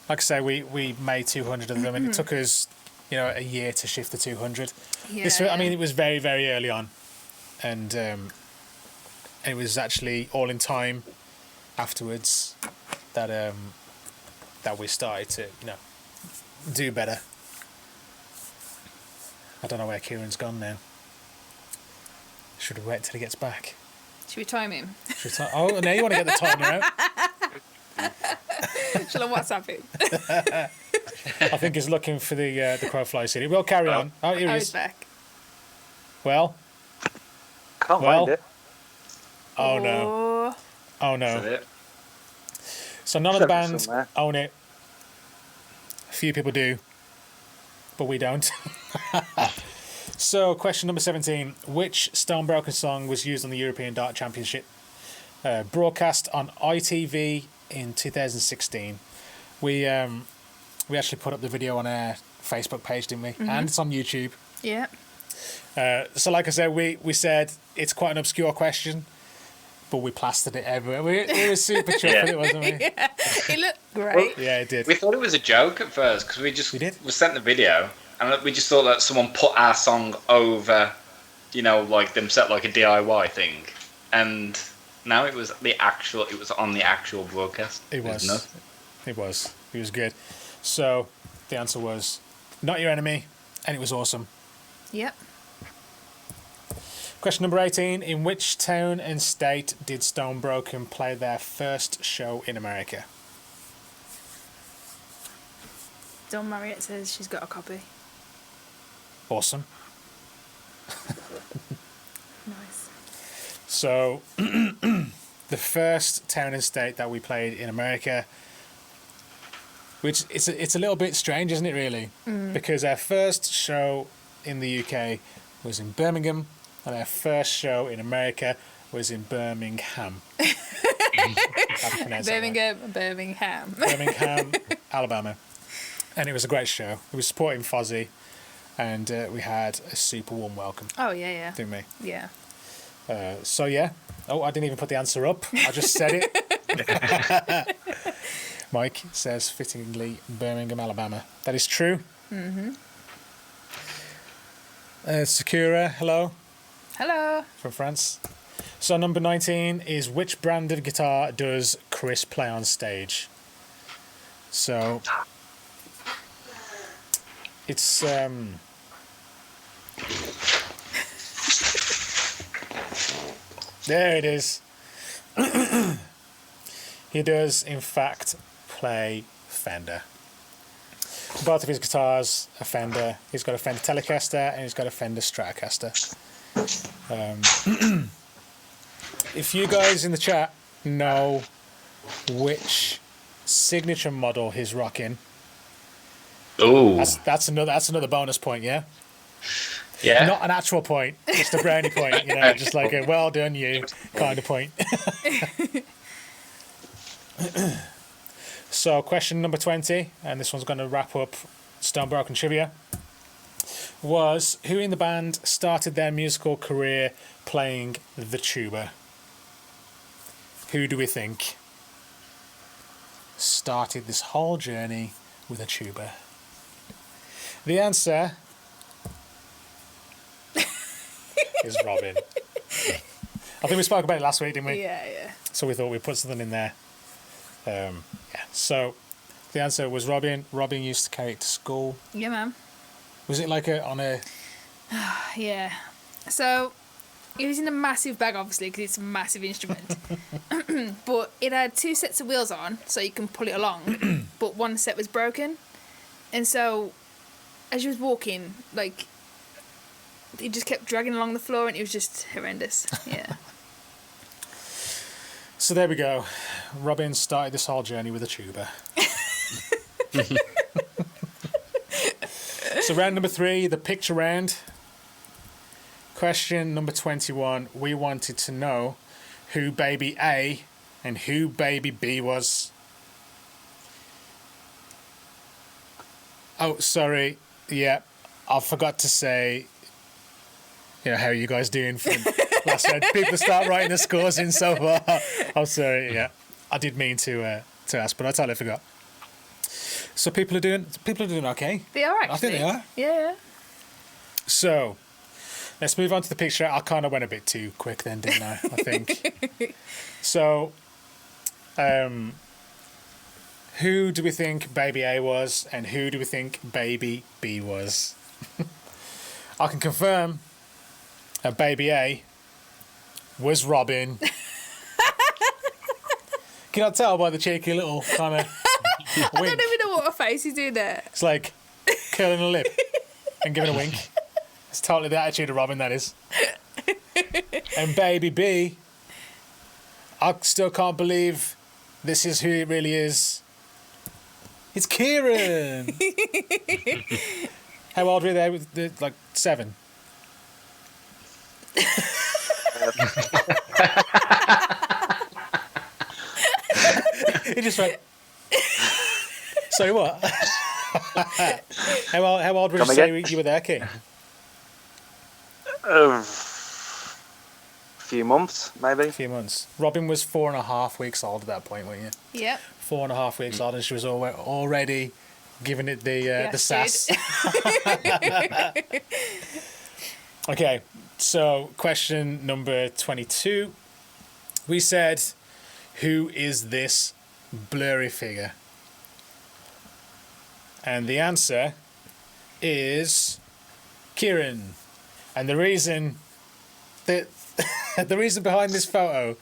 like I say, we made 200 of them, and it took us, a year to shift the 200. Yeah. It was very, very early on, and it was actually all in time afterwards that we started to do better. I don't know where Kieran's gone now. Should we wait till he gets back? Should we time him? Oh, now you want to get the timer out? Shall I WhatsApp him? I think he's looking for the Crow Fly CD. We'll carry on. Oh, here he He's is. back. Well, Can't Well, find it. oh no, oh That's no. it. So none of the Should be bands somewhere. own it. A few people do, but we don't. So, question number 17. Which Stone Broken song was used on the European Dart Championship? Broadcast on ITV in 2016. We actually put up the video on our Facebook page, didn't we? And it's on YouTube. Yeah. So, like I said, we said it's quite an obscure question, but we plastered it everywhere. We were super chuffed with it, wasn't we? It looked great. Yeah, it did. We thought it was a joke at first because we did. sent the video and we just thought that someone put our song over, like them set like a DIY thing, and now it was on the actual broadcast. It was. nuts. It was. It was good. So the answer was Not Your Enemy, and it was awesome. Yep. Question number 18. In which town and state did Stone Broken play their first show in America? Dawn Marriott says she's got a copy. Awesome. Nice. So the first town and state that we played in America, which it's a little bit strange, isn't it, really? Because our first show in the UK was in Birmingham, and our first show in America was in Birmingham. Birmingham. Birmingham, Alabama. And it was a great show. We were supporting Fozzy, and we had a super warm welcome, Oh, yeah. didn't we? Yeah. So, yeah. Oh, I didn't even put the answer up. I just said it. Mike says, fittingly, Birmingham, Alabama. That is true. Mm-hmm. Sakura, hello, Hello. from France. So, number 19 is which brand of guitar does Chris play on stage? So, it's there it is. He does, in fact, play Fender. Both of his guitars are Fender. He's got a Fender Telecaster and he's got a Fender Stratocaster. If you guys in the chat know which signature model he's rocking, Ooh. that's another bonus point, yeah? Yeah. Not an actual point, just a brownie point, just like a well done you kind of point. So, question number 20, and this one's going to wrap up Stone Broken Trivia, was who in the band started their musical career playing the tuba? Who do we think started this whole journey with a tuba? The answer is Robin. I think we spoke about it last week, didn't we? Yeah. So we thought we'd put something in there. Yeah. So the answer was Robin. Robin used to carry it to school. Yeah, man. Was it like on a? Yeah. So it was in a massive bag, obviously, because it's a massive instrument. But it had 2 sets of wheels on, so you can pull it along. But one set was broken, and so as you was walking, like it just kept dragging along the floor, and it was just horrendous. Yeah. So there we go. Robin started this whole journey with a tuba. So round number 3, the picture round. Question number 21. We wanted to know who baby A and who baby B was. Oh, sorry. Yeah, I forgot to say, how are you guys doing from last night? People start writing the scores in so far. I'm sorry. Yeah, I did mean to ask, but I totally forgot. So people are doing okay. They are actually. I think they are. Yeah. So, let's move on to the picture. I kind of went a bit too quick then, didn't I? I think. So, who do we think baby A was and who do we think baby B was? I can confirm that baby A was Robin. Can I tell by the cheeky little kind of I wink? don't even know what a face he's doing there. It's like curling a lip and giving a wink. It's totally the attitude of Robin, that is. And baby B, I still can't believe this is who it really is. It's Kieran. How old were they? Like 7. He just went. Sorry, what? How old would you Come say again? you were there, Key? Few months, maybe. A few months. Robin was 4.5 weeks old at that point, weren't you? Yep. 4.5 weeks old, and she was already giving it the sass. Okay, so question number 22. We said, who is this blurry figure? And the answer is Kieran. And the reason that the reason behind this photo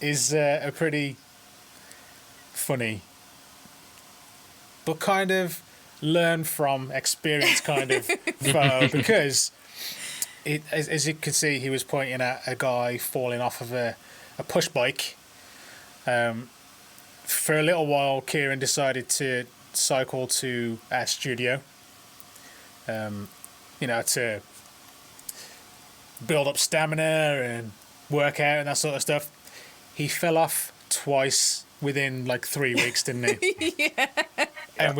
is a pretty funny, but kind of learn from experience kind of photo, because as you can see, he was pointing at a guy falling off of a push bike. For a little while, Kieran decided to cycle to our studio, to build up stamina and work out and that sort of stuff. He fell off twice within like 3 weeks, didn't he? Yeah. And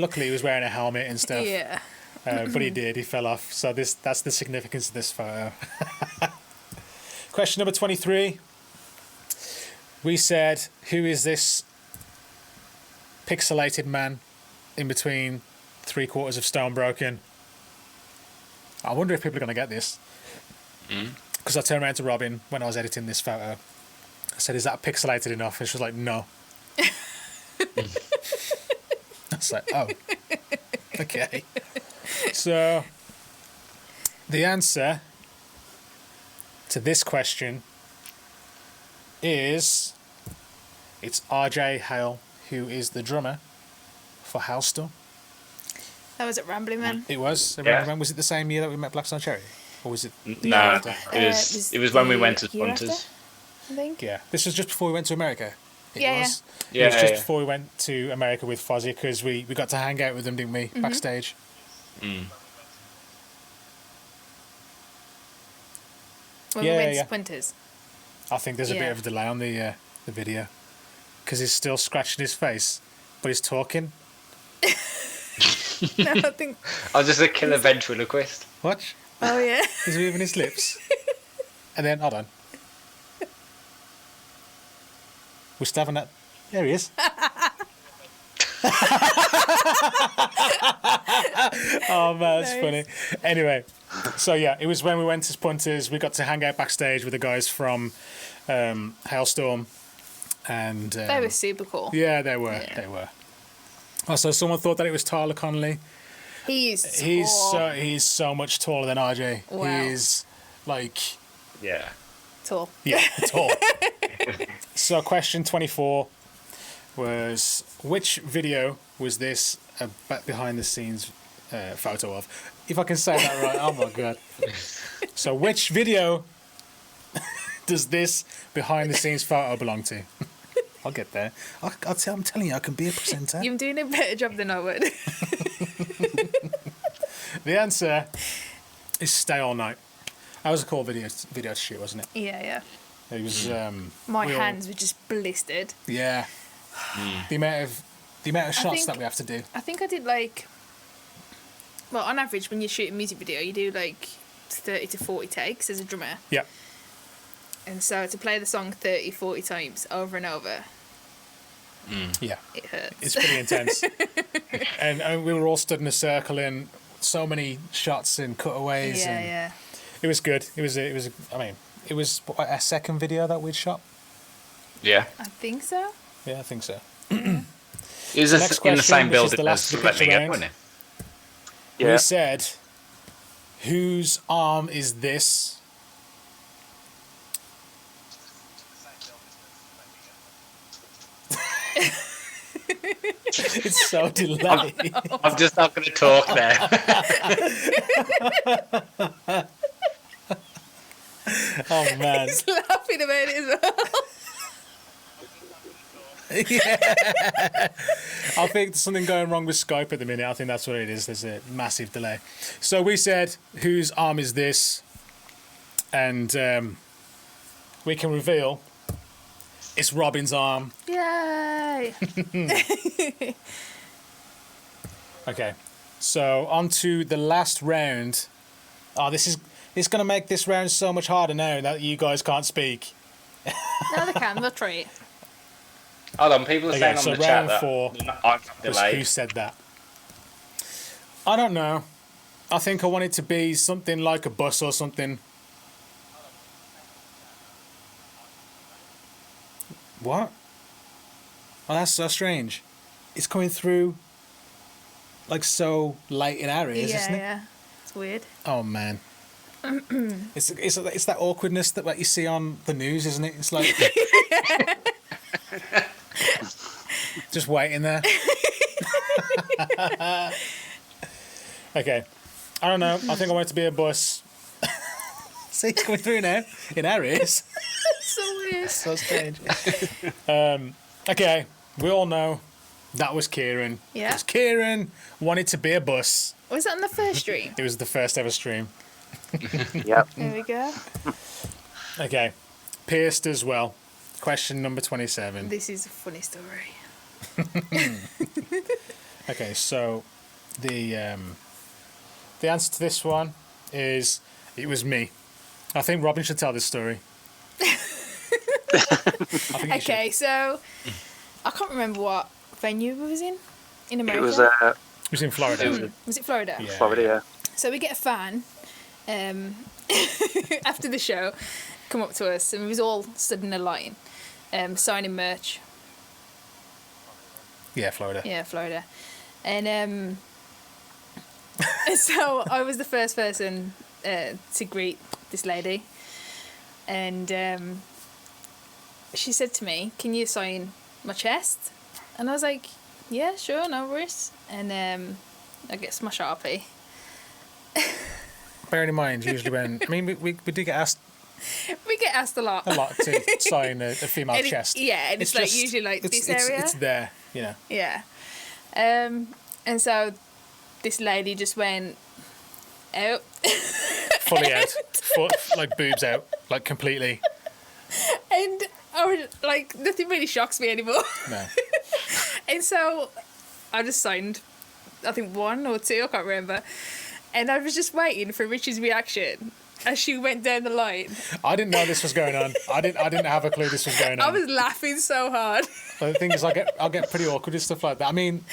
luckily he was wearing a helmet and stuff. Yeah. But he fell off. So that's the significance of this photo. Question number 23. We said, who is this pixelated man in between 3/4 of Stone Broken? I wonder if people are going to get this. Because I turned around to Robin when I was editing this photo. I said, is that pixelated enough? And she was like, no. I was like, oh, okay. So, the answer to this question is, it's RJ Hale, who is the drummer for Halestorm. That was at Rambling Man. It was. Yeah. Was it the same year that we met Black Stone Cherry? Or was it the No, year after? it was when we the went as year punters. after, I think. Yeah. This was just before we went to America. It Yeah, was. yeah. It was Yeah, just yeah. before we went to America with Fozzy, because we got to hang out with them, didn't we, backstage? When Yeah, we went yeah. to Splinters. I think there's a bit Yeah. of a delay on the video, because he's still scratching his face, but he's talking. No, I think. I was just a killer ventriloquist. Watch. Oh, yeah. He's moving his lips. And then, hold on. We're still having that. There he is. Oh man, that's Nice. funny. Anyway, so yeah, it was when we went to Spunters. We got to hang out backstage with the guys from Hailstorm, and They were super cool. yeah, they were. Yeah. They were. Also, someone thought that it was Tyler Connolly. He's He's so much taller than RJ. Wow. He's like, Yeah. tall. yeah, tall. So question 24 was, which video was this a behind the scenes photo of? If I can say that right, oh my god. So which video does this behind the scenes photo belong to? I'll get there. I'm telling you, I can be a presenter. You're doing a better job than I would. The answer is Stay All Night. That was a cool video to shoot, wasn't it? Yeah. It was. My we all- hands were just blistered. Yeah. The amount of shots think- that we have to do. I think I did like, well, on average, when you shoot a music video, you do like 30 to 40 takes as a drummer. Yeah. And so to play the song 30, 40 times over and over, Yeah. it hurts. It's pretty intense. and we were all stood in a circle in so many shots and cutaways. and yeah. It was good. It was what, our second video that we'd shot. Yeah. I think so. Yeah, I think so. It was Next in the question, same which is the building last as of the Let Me picture Go, round. wasn't it? Yeah. We said, whose arm is this? It's so delayed. I'm just not going to talk there. Oh man. He's laughing about it as well. I think there's something going wrong with Skype at the minute. I think that's what it is. There's a massive delay. So we said, whose arm is this? And we can reveal it's Robin's arm. Yay! Okay. So on to the last round. Oh, it's going to make this round so much harder now that you guys can't speak. No, they can. They'll try it. Hold on, people are Okay, saying so on the chat round that 4 I'm not Was who delayed. said that? I don't know. I think I want it to be something like a bus or something. What? Oh, that's so strange. It's coming through like so late in areas, isn't it? Yeah. It's weird. Oh man. It's that awkwardness that you see on the news, isn't it? It's like just waiting there. Okay. I don't know. I think I want it to be a bus. See, it's coming through now in areas. So weird. So strange. Okay, we all know that was Kieran. Yeah. Because Kieran wanted to be a bus. Was that on the first stream? It was the first ever stream. Yep. There we go. Okay, pierced as well. Question number 27. This is a funny story. Okay, so the answer to this one is it was me. I think Robin should tell this story. I think you should. Okay, so I can't remember what venue we was in America. It was It was in Florida. It was- Was it Florida? Yeah. Florida, yeah. So we get a fan after the show come up to us, and we was all stood in a line signing merch. Yeah, Florida. Yeah, Florida. And so I was the first person to greet this lady. And she said to me, "Can you sign my chest?" And I was like, "Yeah, sure, no worries." And I get my Sharpie. Bearing in mind, usually when we do get asked We get asked a lot. a lot to sign a female And chest. Yeah, and it's like just- usually like it's- this area. It's there, you know. Yeah. And so this lady just went out. Fully out, like boobs out, like completely. And I was like, nothing really shocks me anymore. No. And so I just signed, I think 1 or 2, I can't remember. And I was just waiting for Richie's reaction as she went down the line. I didn't know this was going on. I didn't have a clue this was going on. I was laughing so hard. But the thing is, I'll get pretty awkward with stuff like that. I mean,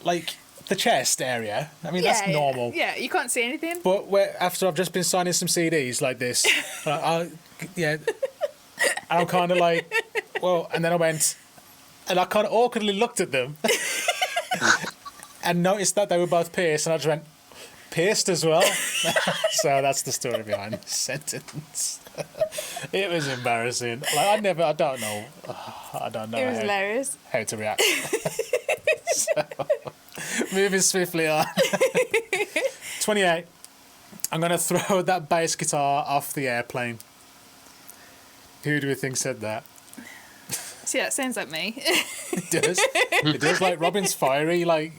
like the chest area. I mean, that's normal. Yeah, you can't see anything. But after I've just been signing some CDs like this, and I'm kind of like, well, and then I went, and I kind of awkwardly looked at them, and noticed that they were both pierced, and I just went, pierced as well. So that's the story behind the sentence. It was embarrassing. Like I don't know It was hilarious. how to react. So, moving swiftly on. 28. I'm going to throw that bass guitar off the airplane. Who do we think said that? See, that sounds like me. It does. It does. Like Robin's fiery. Like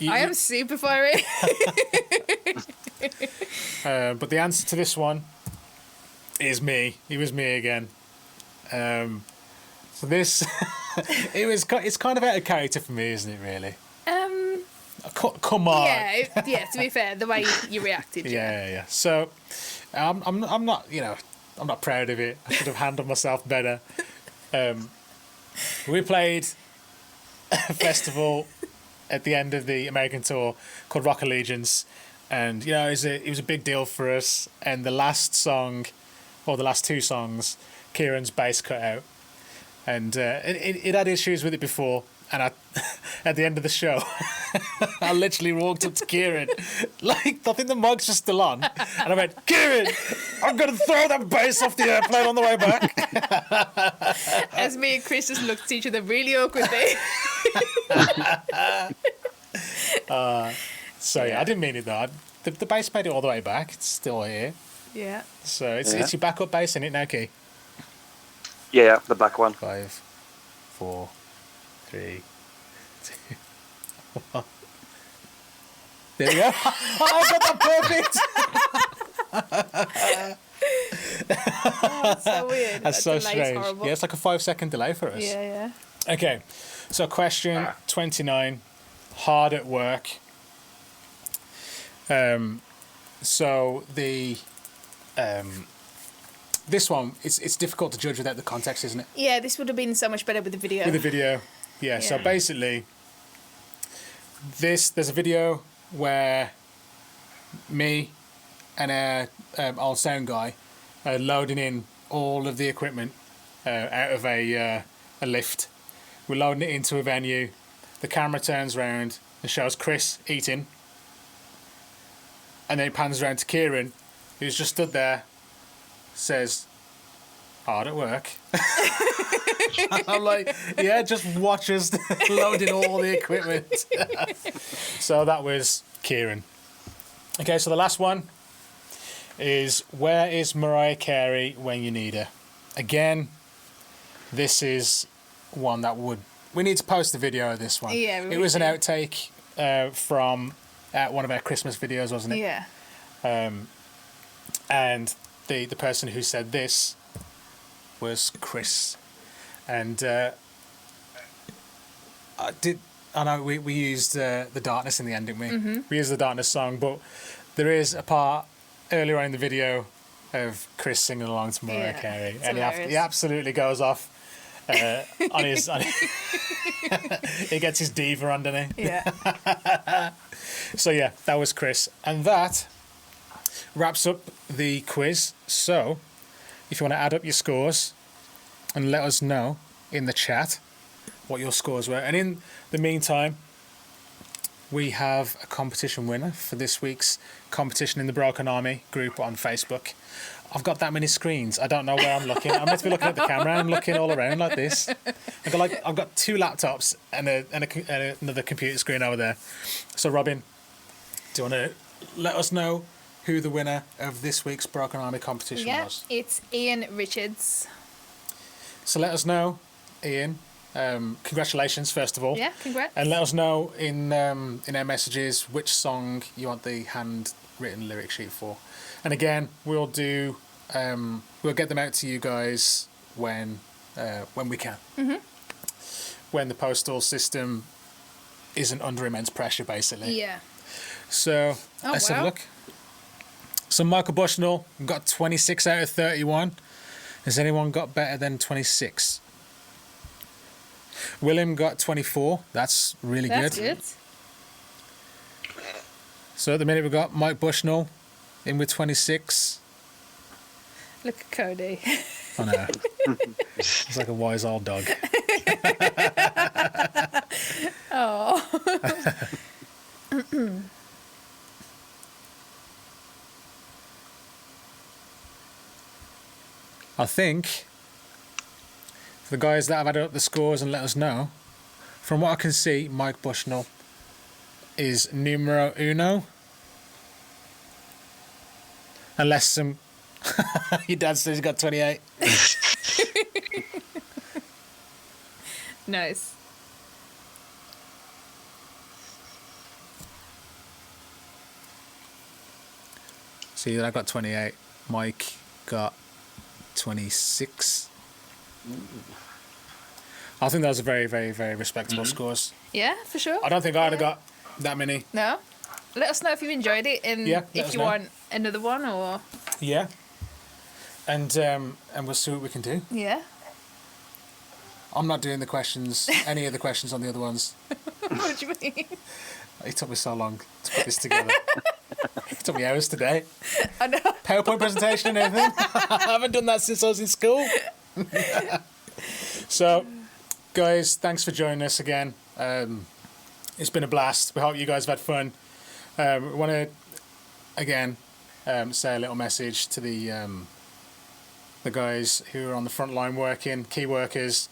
I am super fiery. But the answer to this one is me. It was me again. So this, it's kind of out of character for me, isn't it? Really? Come on. Yeah. To be fair, the way you reacted. Yeah. So, I'm not, I'm not proud of it. I should have handled myself better. We played a festival at the end of the American tour called Rock Allegiance, and it was a big deal for us. And the last song, or the last two songs, Kieran's bass cut out, and it had issues with it before. And at the end of the show, I literally walked up to Kieran, like, I think the mic's just still on, and I went, "Kieran, I'm going to throw that bass off the airplane on the way back." As me and Chris just looked at each other really awkwardly. So yeah, I didn't mean it though. The bass made it all the way back. It's still here. Yeah. So it's your backup bass, isn't it now, Key? Yeah, the back one. 5, 4, 3, 2, 1. There you go. Oh, I got that perfect. That's so weird. That's so delay's strange. horrible. Yeah, it's like a 5-second delay for us. Yeah. Okay, so question 29, hard at work. So the this one, it's difficult to judge without the context, isn't it? Yeah, this would have been so much better with the video. With the video, yeah. So Yeah. basically, there's a video where me and our old sound guy are loading in all of the equipment out of a lift. We're loading it into a venue. The camera turns around and shows Chris eating, and then it pans around to Kieran, who's just stood there, says, "Hard at work." I'm like, yeah, just watch us loading all the equipment. So that was Kieran. Okay, so the last one is, where is Mariah Carey when you need her? Again, this is one that we need to post the video of this one. Yeah, we it was an do. outtake from one of our Christmas videos, wasn't it? Yeah. And the person who said this was Chris. And I know we used the Darkness in the end, didn't we? Mm-hmm. We used the Darkness song, but there is a part earlier on in the video of Chris singing along to Mariah Carey, and he absolutely goes off on his. He gets his diva underneath. Yeah. So yeah, that was Chris, and that wraps up the quiz. So, if you want to add up your scores and let us know in the chat what your scores were, and in the meantime, we have a competition winner for this week's competition in the Broken Army group on Facebook. I've got that many screens. I don't know where I'm looking. I'm meant to be looking at the camera. I'm looking all around like this. I've got 2 laptops and another computer screen over there. So Robin, do you want to let us know who the winner of this week's Broken Army competition was? It's Ian Richards. So let us know, Ian. Congratulations, first of all. Yeah, congrats. And let us know in our messages which song you want the handwritten lyric sheet for. And again, we'll get them out to you guys when we can. Mm-hmm. When the postal system isn't under immense pressure, basically. Yeah. So let's have a look. So Michael Bushnell got 26 out of 31. Has anyone got better than 26? William got 24. That's really That's good. good. So at the minute we've got Mike Bushnell in with 26. Look at Cody. I know. He's like a wise old dog. Oh. I think for the guys that have added up the scores and let us know, from what I can see, Mike Bushnell is numero uno. Unless some... Your dad says he's got 28. Nice. See, I got 28. Mike got 26. I think those are very, very, very respectable scores. Yeah, for sure. I don't think I'd have Yeah. got that many. No. Let us know if you enjoyed it and Yeah, let us if you know. want another one or Yeah. And we'll see what we can do. yeah. I'm not doing the questions, any of the questions on the other ones. What do you mean? It took me so long to put this together. It took me hours today. I know. PowerPoint presentation and everything. I haven't done that since I was in school. So, guys, thanks for joining us again. It's been a blast. We hope you guys have had fun. We want to, again, say a little message to the guys who are on the front line working, key workers,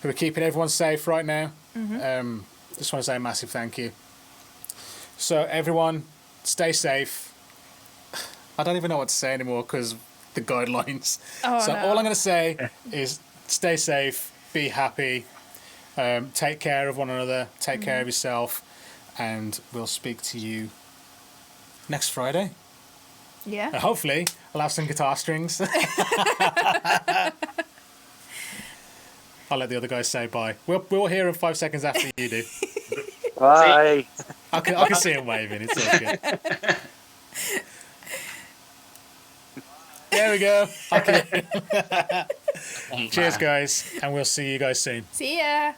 who are keeping everyone safe right now. Just want to say a massive thank you. So, everyone, stay safe. I don't even know what to say anymore because the guidelines. Oh, So no. all I'm going to say is stay safe, be happy, take care of one another, take care of yourself, and we'll speak to you next Friday. Yeah. And hopefully I'll have some guitar strings. I'll let the other guys say bye. We'll hear in 5 seconds after you do. Bye. I can see him waving. It's all good. There we go. Okay. Cheers, guys, and we'll see you guys soon. See ya.